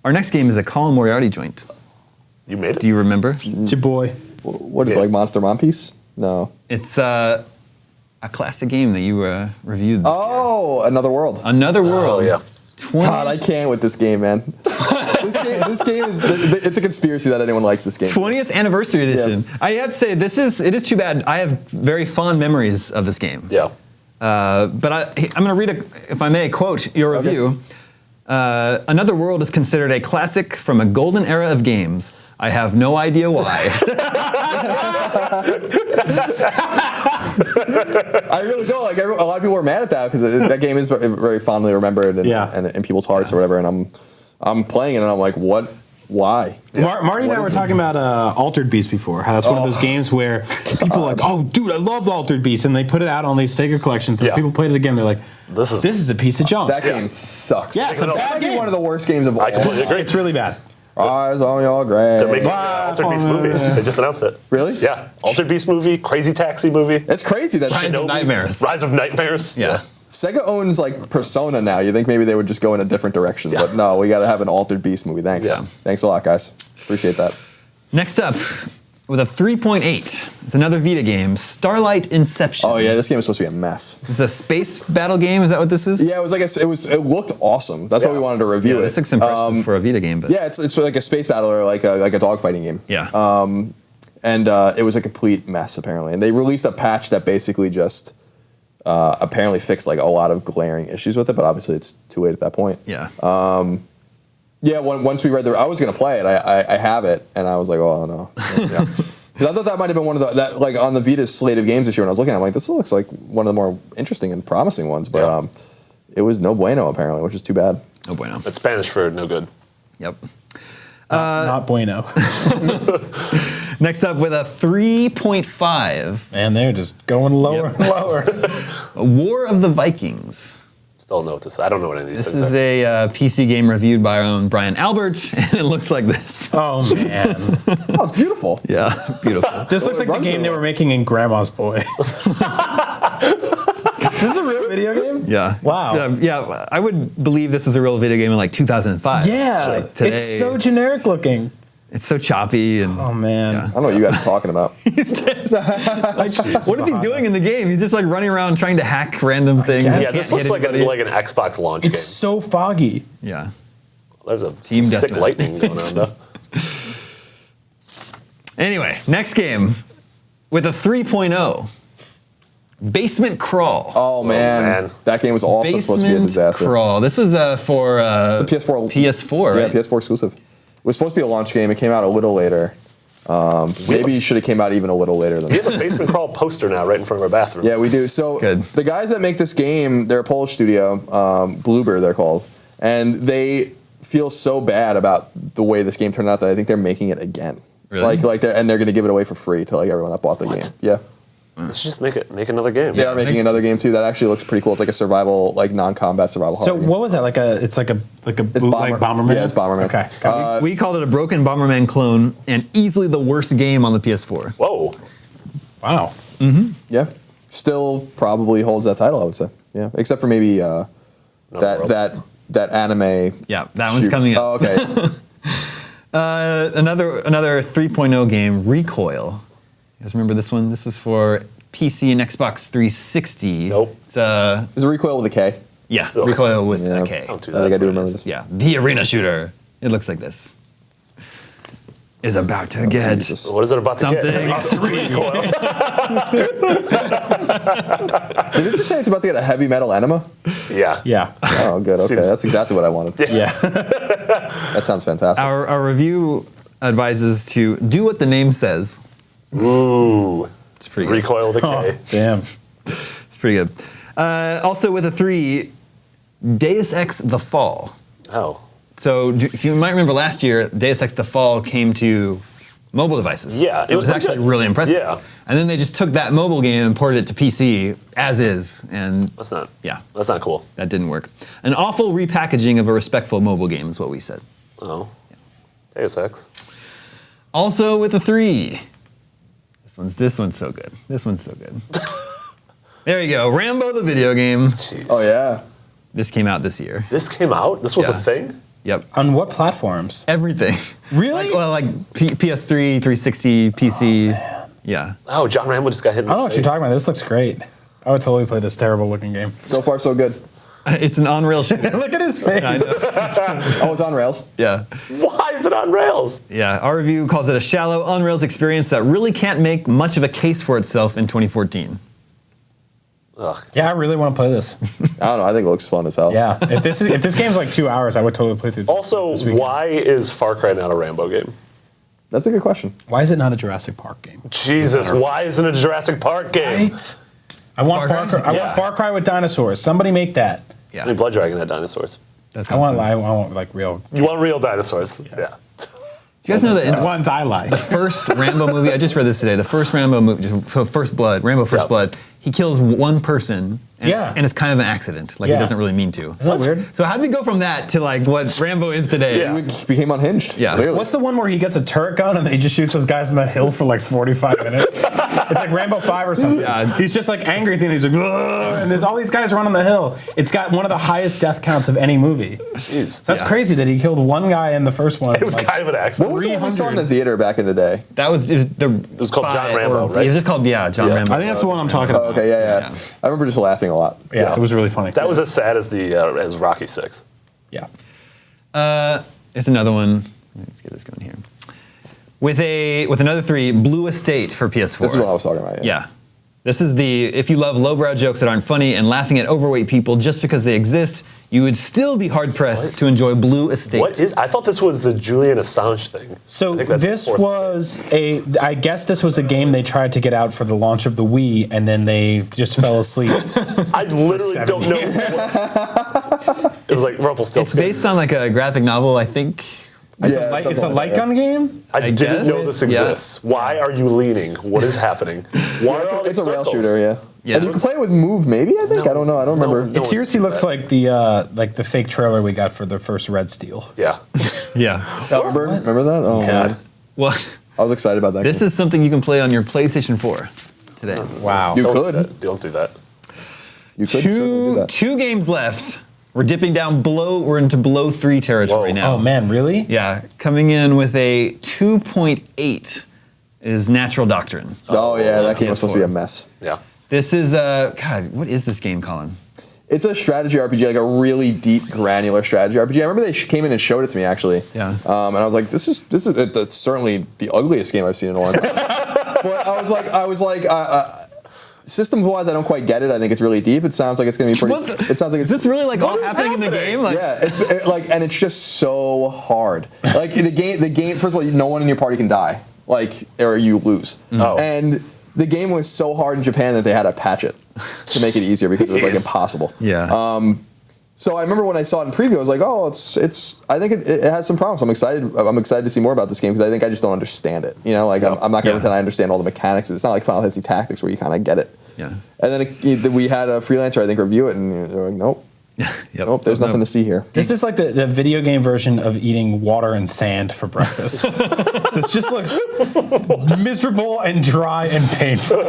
[SPEAKER 1] Our next game is a Colin Moriarty joint.
[SPEAKER 2] You made it.
[SPEAKER 1] Do you remember?
[SPEAKER 4] It's your boy.
[SPEAKER 3] What is it,
[SPEAKER 2] Yeah.
[SPEAKER 3] like Monster Monpiece? No.
[SPEAKER 1] It's a classic game that you reviewed this year.
[SPEAKER 3] Oh, Another World.
[SPEAKER 1] Another World.
[SPEAKER 2] yeah.
[SPEAKER 1] 20,
[SPEAKER 3] God, I can't with this game, man. This game is, it's a conspiracy that anyone likes this game.
[SPEAKER 1] 20th anniversary edition.
[SPEAKER 3] Yeah.
[SPEAKER 1] I have to say, it is too bad. I have very fond memories of this game.
[SPEAKER 2] Yeah.
[SPEAKER 1] But I'm going to read, if I may, quote your review. Another World is considered a classic from a golden era of games. I have no idea why.
[SPEAKER 3] I really don't. Like, a lot of people are mad at that because that game is very, very fondly remembered in people's hearts or whatever. And I'm playing it and I'm like, what? Why?
[SPEAKER 4] Marty and I were talking about Altered Beast before. How that's one of those games where people are like, "Oh, dude, I love Altered Beast," and they put it out on these Sega collections. And people played it again. They're like, "This is a piece of junk."
[SPEAKER 3] That game sucks.
[SPEAKER 4] Yeah, it's a bad game.
[SPEAKER 3] One of the worst games of all.
[SPEAKER 2] I completely agree.
[SPEAKER 4] It's really bad.
[SPEAKER 3] Eyes on your grave.
[SPEAKER 2] They're making an Altered Beast movie. They just announced it.
[SPEAKER 3] Really?
[SPEAKER 2] Yeah. Altered Beast movie, Crazy Taxi movie.
[SPEAKER 3] It's crazy that
[SPEAKER 1] Rise of Nightmares.
[SPEAKER 2] Rise of Nightmares.
[SPEAKER 1] Yeah.
[SPEAKER 3] Sega owns like Persona now. You think maybe they would just go in a different direction, but no, we got to have an Altered Beast movie. Thanks.
[SPEAKER 1] Yeah.
[SPEAKER 3] Thanks a lot, guys. Appreciate that.
[SPEAKER 1] Next up, with a 3.8, it's another Vita game, Starlight Inception.
[SPEAKER 3] Oh yeah, this game is supposed to be a mess.
[SPEAKER 1] It's a space battle game. Is that what this is?
[SPEAKER 3] Yeah, it was like it looked awesome. That's why we wanted to review it.
[SPEAKER 1] This looks impressive for a Vita game. But
[SPEAKER 3] Yeah, it's like a space battle or like a dogfighting game.
[SPEAKER 1] yeah.
[SPEAKER 3] And it was a complete mess apparently. And they released a patch that basically just apparently fixed like a lot of glaring issues with it. But obviously it's too late at that point.
[SPEAKER 1] yeah.
[SPEAKER 3] Yeah, once we read I was gonna play it. I have it, and I was like, oh no. Yeah. Because I thought that might have been one of that like on the Vita's slate of games this year. When I was looking, I'm like, this looks like one of the more interesting and promising ones. But it was no bueno apparently, which is too bad.
[SPEAKER 1] No bueno.
[SPEAKER 2] It's Spanish for no good.
[SPEAKER 1] Yep.
[SPEAKER 4] Not bueno.
[SPEAKER 1] Next up with a 3.5,
[SPEAKER 4] And they're just going lower and lower.
[SPEAKER 1] War of the Vikings.
[SPEAKER 2] Still know what this. I don't know what any of these
[SPEAKER 1] This
[SPEAKER 2] things
[SPEAKER 1] is
[SPEAKER 2] are.
[SPEAKER 1] a PC game reviewed by our own Brian Albert, and it looks like this.
[SPEAKER 4] Oh man,
[SPEAKER 3] Oh, it's beautiful.
[SPEAKER 1] Yeah, beautiful.
[SPEAKER 4] this looks like the game they were making in Grandma's Boy.
[SPEAKER 3] Is this a real video game?
[SPEAKER 1] Yeah.
[SPEAKER 4] Wow.
[SPEAKER 1] Yeah, I would believe this was a real video game in like 2005.
[SPEAKER 4] Yeah,
[SPEAKER 1] Like today,
[SPEAKER 4] it's so generic looking.
[SPEAKER 1] it's so choppy and.
[SPEAKER 4] Oh man.
[SPEAKER 1] Yeah.
[SPEAKER 3] I don't know what you guys are talking about.
[SPEAKER 1] What is he doing in the game? He's just like running around trying to hack random things.
[SPEAKER 4] guess.
[SPEAKER 1] and
[SPEAKER 2] Yeah, this
[SPEAKER 1] can't
[SPEAKER 2] looks
[SPEAKER 1] hit
[SPEAKER 2] like
[SPEAKER 1] anybody.
[SPEAKER 2] an Xbox launch
[SPEAKER 4] It's
[SPEAKER 2] game.
[SPEAKER 4] so foggy.
[SPEAKER 1] Yeah.
[SPEAKER 2] There's a
[SPEAKER 1] Team
[SPEAKER 2] sick
[SPEAKER 1] deathmatch.
[SPEAKER 2] lightning going on though.
[SPEAKER 1] Anyway, next game with a 3.0. Basement Crawl.
[SPEAKER 3] Oh man, that game was also supposed to be a disaster.
[SPEAKER 1] Crawl. This was for
[SPEAKER 3] The PS4.
[SPEAKER 1] PS4, right?
[SPEAKER 3] Yeah, PS4 exclusive. It was supposed to be a launch game. It came out a little later. Maybe it should have came out even a little later than
[SPEAKER 2] We
[SPEAKER 3] that.
[SPEAKER 2] have a Basement Crawl poster now right in front of our bathroom.
[SPEAKER 3] Yeah, we do. So
[SPEAKER 1] Good.
[SPEAKER 3] the guys that make this game, they're a Polish studio, Bluebird they're called, and they feel so bad about the way this game turned out that I think they're making it again.
[SPEAKER 1] Really?
[SPEAKER 3] Like they're going to give it away for free to like everyone that bought the game. Yeah.
[SPEAKER 2] We should just make another game.
[SPEAKER 3] They are making another game too that actually looks pretty cool. It's like a survival, like non-combat survival
[SPEAKER 4] So
[SPEAKER 3] horror game.
[SPEAKER 4] what was that? It's like a bootleg Bomberman.
[SPEAKER 3] Yeah, it's Bomberman.
[SPEAKER 4] Okay.
[SPEAKER 1] We called it a broken Bomberman clone and easily the worst game on the PS4.
[SPEAKER 2] Whoa.
[SPEAKER 4] Wow.
[SPEAKER 3] Yeah. Still probably holds that title, I would say. Yeah. Except for maybe that anime.
[SPEAKER 1] Yeah, that one's coming up.
[SPEAKER 3] Oh, okay.
[SPEAKER 1] Another 3.0 game, Recoil. You guys remember this one? This is for PC and Xbox 360.
[SPEAKER 2] Nope.
[SPEAKER 1] It's
[SPEAKER 3] Is it Recoil with a K?
[SPEAKER 1] yeah,
[SPEAKER 2] Ugh.
[SPEAKER 1] Recoil with
[SPEAKER 3] Yeah.
[SPEAKER 1] a K.
[SPEAKER 2] Don't do
[SPEAKER 3] I
[SPEAKER 2] that.
[SPEAKER 3] think I do
[SPEAKER 2] That's what it
[SPEAKER 3] remember
[SPEAKER 2] is.
[SPEAKER 3] this.
[SPEAKER 1] Yeah, the arena shooter. It looks like this. Is about to get
[SPEAKER 3] Jesus.
[SPEAKER 2] What is it about
[SPEAKER 1] something.
[SPEAKER 2] to get? Recoil.
[SPEAKER 3] Did it just say it's about to get a heavy metal enema?
[SPEAKER 2] Yeah.
[SPEAKER 4] Yeah.
[SPEAKER 3] Oh, good. Okay.
[SPEAKER 2] Seems-
[SPEAKER 3] That's exactly what I wanted.
[SPEAKER 4] Yeah.
[SPEAKER 3] That sounds fantastic.
[SPEAKER 1] Our review advises to do what the name says.
[SPEAKER 2] Ooh.
[SPEAKER 1] It's pretty good.
[SPEAKER 2] Recoil the K.
[SPEAKER 4] Damn.
[SPEAKER 1] It's pretty good. Also with a 3, Deus Ex: The Fall.
[SPEAKER 2] Oh.
[SPEAKER 1] So if you might remember last year, Deus Ex: The Fall came to mobile devices.
[SPEAKER 2] Yeah,
[SPEAKER 1] it was
[SPEAKER 2] pretty
[SPEAKER 1] actually
[SPEAKER 2] good.
[SPEAKER 1] really impressive.
[SPEAKER 2] Yeah.
[SPEAKER 1] And then they just took that mobile game and ported it to PC as is, and
[SPEAKER 2] That's not cool.
[SPEAKER 1] that didn't work. An awful repackaging of a respectful mobile game is what we said.
[SPEAKER 2] Oh. Deus Ex.
[SPEAKER 1] Also with a 3. This one's so good. This one's so good. There you go, Rambo the video game.
[SPEAKER 2] Jeez.
[SPEAKER 3] Oh, yeah.
[SPEAKER 1] This came out this year.
[SPEAKER 2] This came out? This was
[SPEAKER 1] Yeah.
[SPEAKER 2] a thing?
[SPEAKER 1] Yep.
[SPEAKER 4] On what platforms?
[SPEAKER 1] Everything.
[SPEAKER 4] Really?
[SPEAKER 1] Like PS3, 360, PC. Yeah.
[SPEAKER 2] Oh, John Rambo just got hit in
[SPEAKER 4] I
[SPEAKER 2] the
[SPEAKER 4] don't know what
[SPEAKER 2] face.
[SPEAKER 4] you're talking about. This looks great. I would totally play this terrible looking game.
[SPEAKER 3] So far, so good.
[SPEAKER 1] It's an on-rail shooter.
[SPEAKER 4] Look at his face.
[SPEAKER 1] I know.
[SPEAKER 3] Oh, it's on rails.
[SPEAKER 1] Yeah.
[SPEAKER 2] Why is it on rails?
[SPEAKER 1] Yeah. Our review calls it a shallow on-rails experience that really can't make much of a case for itself in 2014.
[SPEAKER 2] Ugh.
[SPEAKER 4] Yeah, I really want to play this.
[SPEAKER 3] I don't know. I think it looks fun as hell.
[SPEAKER 4] Yeah, if this game's like 2 hours, I would totally play through.
[SPEAKER 2] Also,
[SPEAKER 4] this weekend.
[SPEAKER 2] why is Far Cry not a Rambo game?
[SPEAKER 3] That's a good question.
[SPEAKER 4] Why is it not a Jurassic Park game?
[SPEAKER 2] Jesus, why isn't it a Jurassic Park game?
[SPEAKER 4] Right. I want
[SPEAKER 1] Far Cry?
[SPEAKER 4] Far Cry. I
[SPEAKER 2] Yeah.
[SPEAKER 4] want Far Cry with dinosaurs. Somebody make that.
[SPEAKER 2] I
[SPEAKER 1] Yeah.
[SPEAKER 2] mean, Blood Dragon had dinosaurs.
[SPEAKER 1] That's
[SPEAKER 4] I want
[SPEAKER 1] awesome.
[SPEAKER 4] like real
[SPEAKER 2] You want real dinosaurs? Yeah.
[SPEAKER 1] Do you guys know that in
[SPEAKER 4] the ones I like.
[SPEAKER 1] the first Rambo movie, I just read this today, the first Rambo movie, First Blood, Rambo First
[SPEAKER 2] Yep.
[SPEAKER 1] Blood, he kills one person, and,
[SPEAKER 4] Yeah.
[SPEAKER 1] and it's kind of an accident. Like, he
[SPEAKER 4] Yeah.
[SPEAKER 1] doesn't really mean to.
[SPEAKER 4] Isn't that weird?
[SPEAKER 1] So how did we go from that to, like, what Rambo is today?
[SPEAKER 2] Yeah.
[SPEAKER 3] He became unhinged.
[SPEAKER 1] Yeah.
[SPEAKER 3] Clearly.
[SPEAKER 4] What's the one where he gets a turret gun and he just shoots those guys on the hill for like 45 minutes? It's like Rambo 5 or something.
[SPEAKER 1] Yeah.
[SPEAKER 4] He's just like angry thing. He's like, "Ugh," and there's all these guys running the hill. It's got one of the highest death counts of any movie.
[SPEAKER 2] Jeez.
[SPEAKER 4] So that's
[SPEAKER 1] Yeah.
[SPEAKER 4] crazy that he killed one guy in the first one.
[SPEAKER 2] It was kind of an
[SPEAKER 3] What
[SPEAKER 2] accident.
[SPEAKER 3] was the one we saw in
[SPEAKER 4] 300.
[SPEAKER 3] the theater back in the day?
[SPEAKER 1] That was, it
[SPEAKER 2] was called John Rambo, right?
[SPEAKER 1] It was just called, John
[SPEAKER 2] Yeah.
[SPEAKER 1] Rambo.
[SPEAKER 4] I think that's the one I'm talking
[SPEAKER 3] Oh,
[SPEAKER 4] about.
[SPEAKER 3] okay, yeah.
[SPEAKER 1] Yeah.
[SPEAKER 3] I remember just laughing a lot.
[SPEAKER 4] Yeah, it was really funny.
[SPEAKER 2] That was as sad as the as Rocky 6.
[SPEAKER 4] Yeah.
[SPEAKER 1] There's another one. Let's get this going here. With another 3, Blue Estate for PS4.
[SPEAKER 3] This is what I was talking about.
[SPEAKER 1] Yeah. This is if you love lowbrow jokes that aren't funny and laughing at overweight people just because they exist, you would still be hard-pressed to enjoy Blue Estate.
[SPEAKER 2] What is? I thought this was the Julian Assange thing.
[SPEAKER 4] So
[SPEAKER 2] I think that's the
[SPEAKER 4] this
[SPEAKER 2] fourth
[SPEAKER 4] was I guess this was a game they tried to get out for the launch of the Wii, and then they just fell asleep.
[SPEAKER 2] I literally
[SPEAKER 4] 7
[SPEAKER 2] don't know. It was like Rumpelstiltskin.
[SPEAKER 1] It's based on like a graphic novel, I think.
[SPEAKER 4] It's
[SPEAKER 3] Yeah,
[SPEAKER 4] a light,
[SPEAKER 3] something
[SPEAKER 4] it's a
[SPEAKER 3] like
[SPEAKER 4] light
[SPEAKER 3] that.
[SPEAKER 4] gun game?
[SPEAKER 2] I
[SPEAKER 1] I
[SPEAKER 2] didn't
[SPEAKER 1] guess.
[SPEAKER 2] know this
[SPEAKER 1] Yeah.
[SPEAKER 2] exists. Why are you leaning? What is happening? Why are all
[SPEAKER 3] It's
[SPEAKER 2] these
[SPEAKER 3] a rail
[SPEAKER 2] circles?
[SPEAKER 3] shooter, yeah.
[SPEAKER 1] Yeah.
[SPEAKER 3] And you can play it with Move, maybe, I think? I don't know. I don't remember.
[SPEAKER 2] No.
[SPEAKER 4] It seriously looks like the fake trailer we got for the first Red Steel.
[SPEAKER 2] Yeah.
[SPEAKER 1] Yeah.
[SPEAKER 3] Oh, remember that? Oh, man.
[SPEAKER 1] Well,
[SPEAKER 3] I was excited about that.
[SPEAKER 1] this
[SPEAKER 3] game.
[SPEAKER 1] is something you can play on your PlayStation 4 today.
[SPEAKER 4] Wow.
[SPEAKER 3] You
[SPEAKER 2] Don't
[SPEAKER 3] could.
[SPEAKER 2] do that. Don't do that.
[SPEAKER 3] You could certainly do that.
[SPEAKER 1] Two games left. We're dipping down below. We're into below 3 territory
[SPEAKER 2] Whoa.
[SPEAKER 1] now.
[SPEAKER 4] Oh man, really?
[SPEAKER 1] Yeah, coming in with a 2.8 is Natural Doctrine.
[SPEAKER 3] Oh, yeah, that game was supposed to be a mess.
[SPEAKER 2] Yeah.
[SPEAKER 1] This is God. What is this game, Colin?
[SPEAKER 3] It's a strategy RPG, like a really deep, granular strategy RPG. I remember they came in and showed it to me, actually.
[SPEAKER 1] Yeah.
[SPEAKER 3] And I was like, this is it's certainly the ugliest game I've seen in a long time. But I was like, system-wise, I don't quite get it. I think it's really deep. It sounds like it's going to be pretty.
[SPEAKER 1] What the-
[SPEAKER 3] It sounds like
[SPEAKER 1] Is
[SPEAKER 3] it's
[SPEAKER 1] this really like all
[SPEAKER 2] is
[SPEAKER 1] happening in the
[SPEAKER 2] happening?
[SPEAKER 1] game? Like,
[SPEAKER 3] yeah, and it's just so hard. Like the game. First of all, no one in your party can die, or you lose.
[SPEAKER 2] Oh.
[SPEAKER 3] And the game was so hard in Japan that they had to patch it to make it easier because it was like
[SPEAKER 2] Jeez.
[SPEAKER 3] impossible.
[SPEAKER 1] yeah.
[SPEAKER 3] So I remember when I saw it in preview, I was like, oh, it's. I think it has some promise. I'm excited. I'm excited to see more about this game because I think I just don't understand it. You know, like I'm not going to
[SPEAKER 1] Yeah.
[SPEAKER 3] pretend I understand all the mechanics. It's not like Final Fantasy Tactics where you kind of get it.
[SPEAKER 1] Yeah.
[SPEAKER 3] And then we had a freelancer, I think, review it, and they're like, nope,
[SPEAKER 1] Yep.
[SPEAKER 3] nope. There's nothing to see here.
[SPEAKER 4] This is like the video game version of eating water and sand for breakfast. This just looks miserable and dry and painful.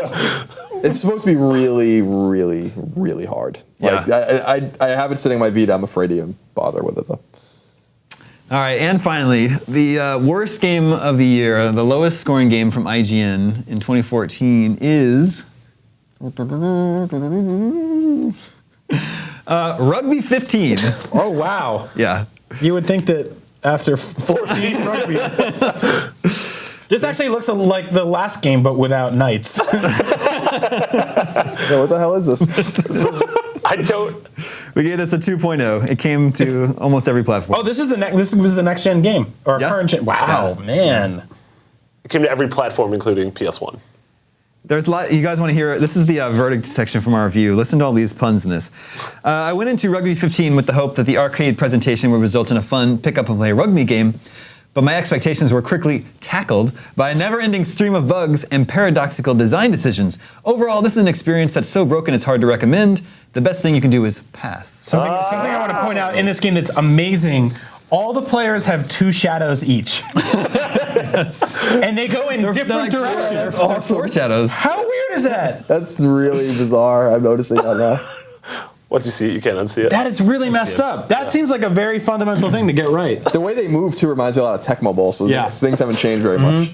[SPEAKER 3] It's supposed to be really, really, really hard. Like
[SPEAKER 1] Yeah.
[SPEAKER 3] I have it sitting on my Vita. I'm afraid to even bother with it though.
[SPEAKER 1] All right, and finally, the worst game of the year, the lowest scoring game from IGN in 2014 is Rugby 15.
[SPEAKER 4] Oh wow.
[SPEAKER 1] Yeah.
[SPEAKER 4] You would think that after 14 rugbies. This actually looks like the last game, but without knights.
[SPEAKER 3] Yeah, what the hell is this?
[SPEAKER 2] I don't.
[SPEAKER 1] We gave this a 2.0. It came to almost every platform.
[SPEAKER 4] Oh, this was the next gen game or
[SPEAKER 1] Yeah.
[SPEAKER 4] current gen. Wow, man.
[SPEAKER 2] It came to every platform, including PS1.
[SPEAKER 1] There's a lot. You guys want to hear? This is the verdict section from our review. Listen to all these puns in this. I went into Rugby 15 with the hope that the arcade presentation would result in a fun pick-up-and-play rugby game, but my expectations were quickly tackled by a never-ending stream of bugs and paradoxical design decisions. Overall, this is an experience that's so broken it's hard to recommend. The best thing you can do is pass.
[SPEAKER 4] Something I want to point out in this game that's amazing. All the players have 2 shadows each. And they go in different directions.
[SPEAKER 3] That's awesome.
[SPEAKER 1] Four shadows.
[SPEAKER 4] How weird is that?
[SPEAKER 3] That's really bizarre. I'm noticing that now.
[SPEAKER 2] Once you see it, you can't unsee it.
[SPEAKER 4] That is really messed up. That seems like a very fundamental thing to get right.
[SPEAKER 3] The way they move too reminds me a lot of Tecmo Bowl. So
[SPEAKER 4] Yeah.
[SPEAKER 3] things haven't changed very much.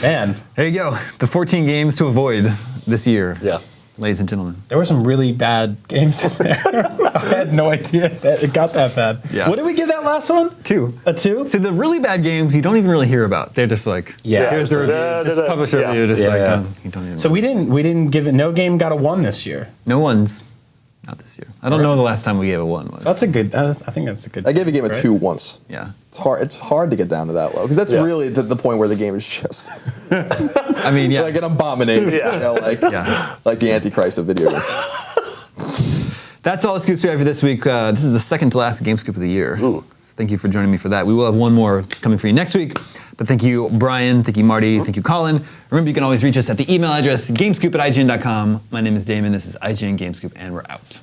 [SPEAKER 4] Man.
[SPEAKER 1] There you go. The 14 games to avoid this year.
[SPEAKER 2] Yeah.
[SPEAKER 1] ladies and gentlemen.
[SPEAKER 4] There were some really bad games in there. I had no idea that it got that bad.
[SPEAKER 1] Yeah.
[SPEAKER 4] What did we give that last one?
[SPEAKER 1] 2.
[SPEAKER 4] A 2?
[SPEAKER 1] See, the really bad games you don't even really hear about. They're just like,
[SPEAKER 4] Yeah.
[SPEAKER 1] here's the review. Just publish a review. Just like, you don't even
[SPEAKER 4] So we didn't give it. No game got a 1 this year.
[SPEAKER 1] No ones. Not this year. I don't know the last time we gave a 1 was.
[SPEAKER 4] That's a good. I think that's a good.
[SPEAKER 3] I gave a game a
[SPEAKER 4] right?
[SPEAKER 3] 2 once.
[SPEAKER 1] Yeah.
[SPEAKER 3] It's hard to get down to that low because that's really the point where the game is just
[SPEAKER 1] I mean, yeah.
[SPEAKER 3] like an abomination.
[SPEAKER 2] Yeah.
[SPEAKER 3] You know, like the Antichrist of video games.
[SPEAKER 1] That's all the scoops we have for this week. This is the second to last Game Scoop of the year.
[SPEAKER 2] Ooh.
[SPEAKER 1] So thank you for joining me for that. We will have one more coming for you next week. But thank you, Brian. Thank you, Marty. Thank you, Colin. Remember, you can always reach us at the email address, gamescoop@ign.com. My name is Damon. This is IGN Game Scoop, and we're out.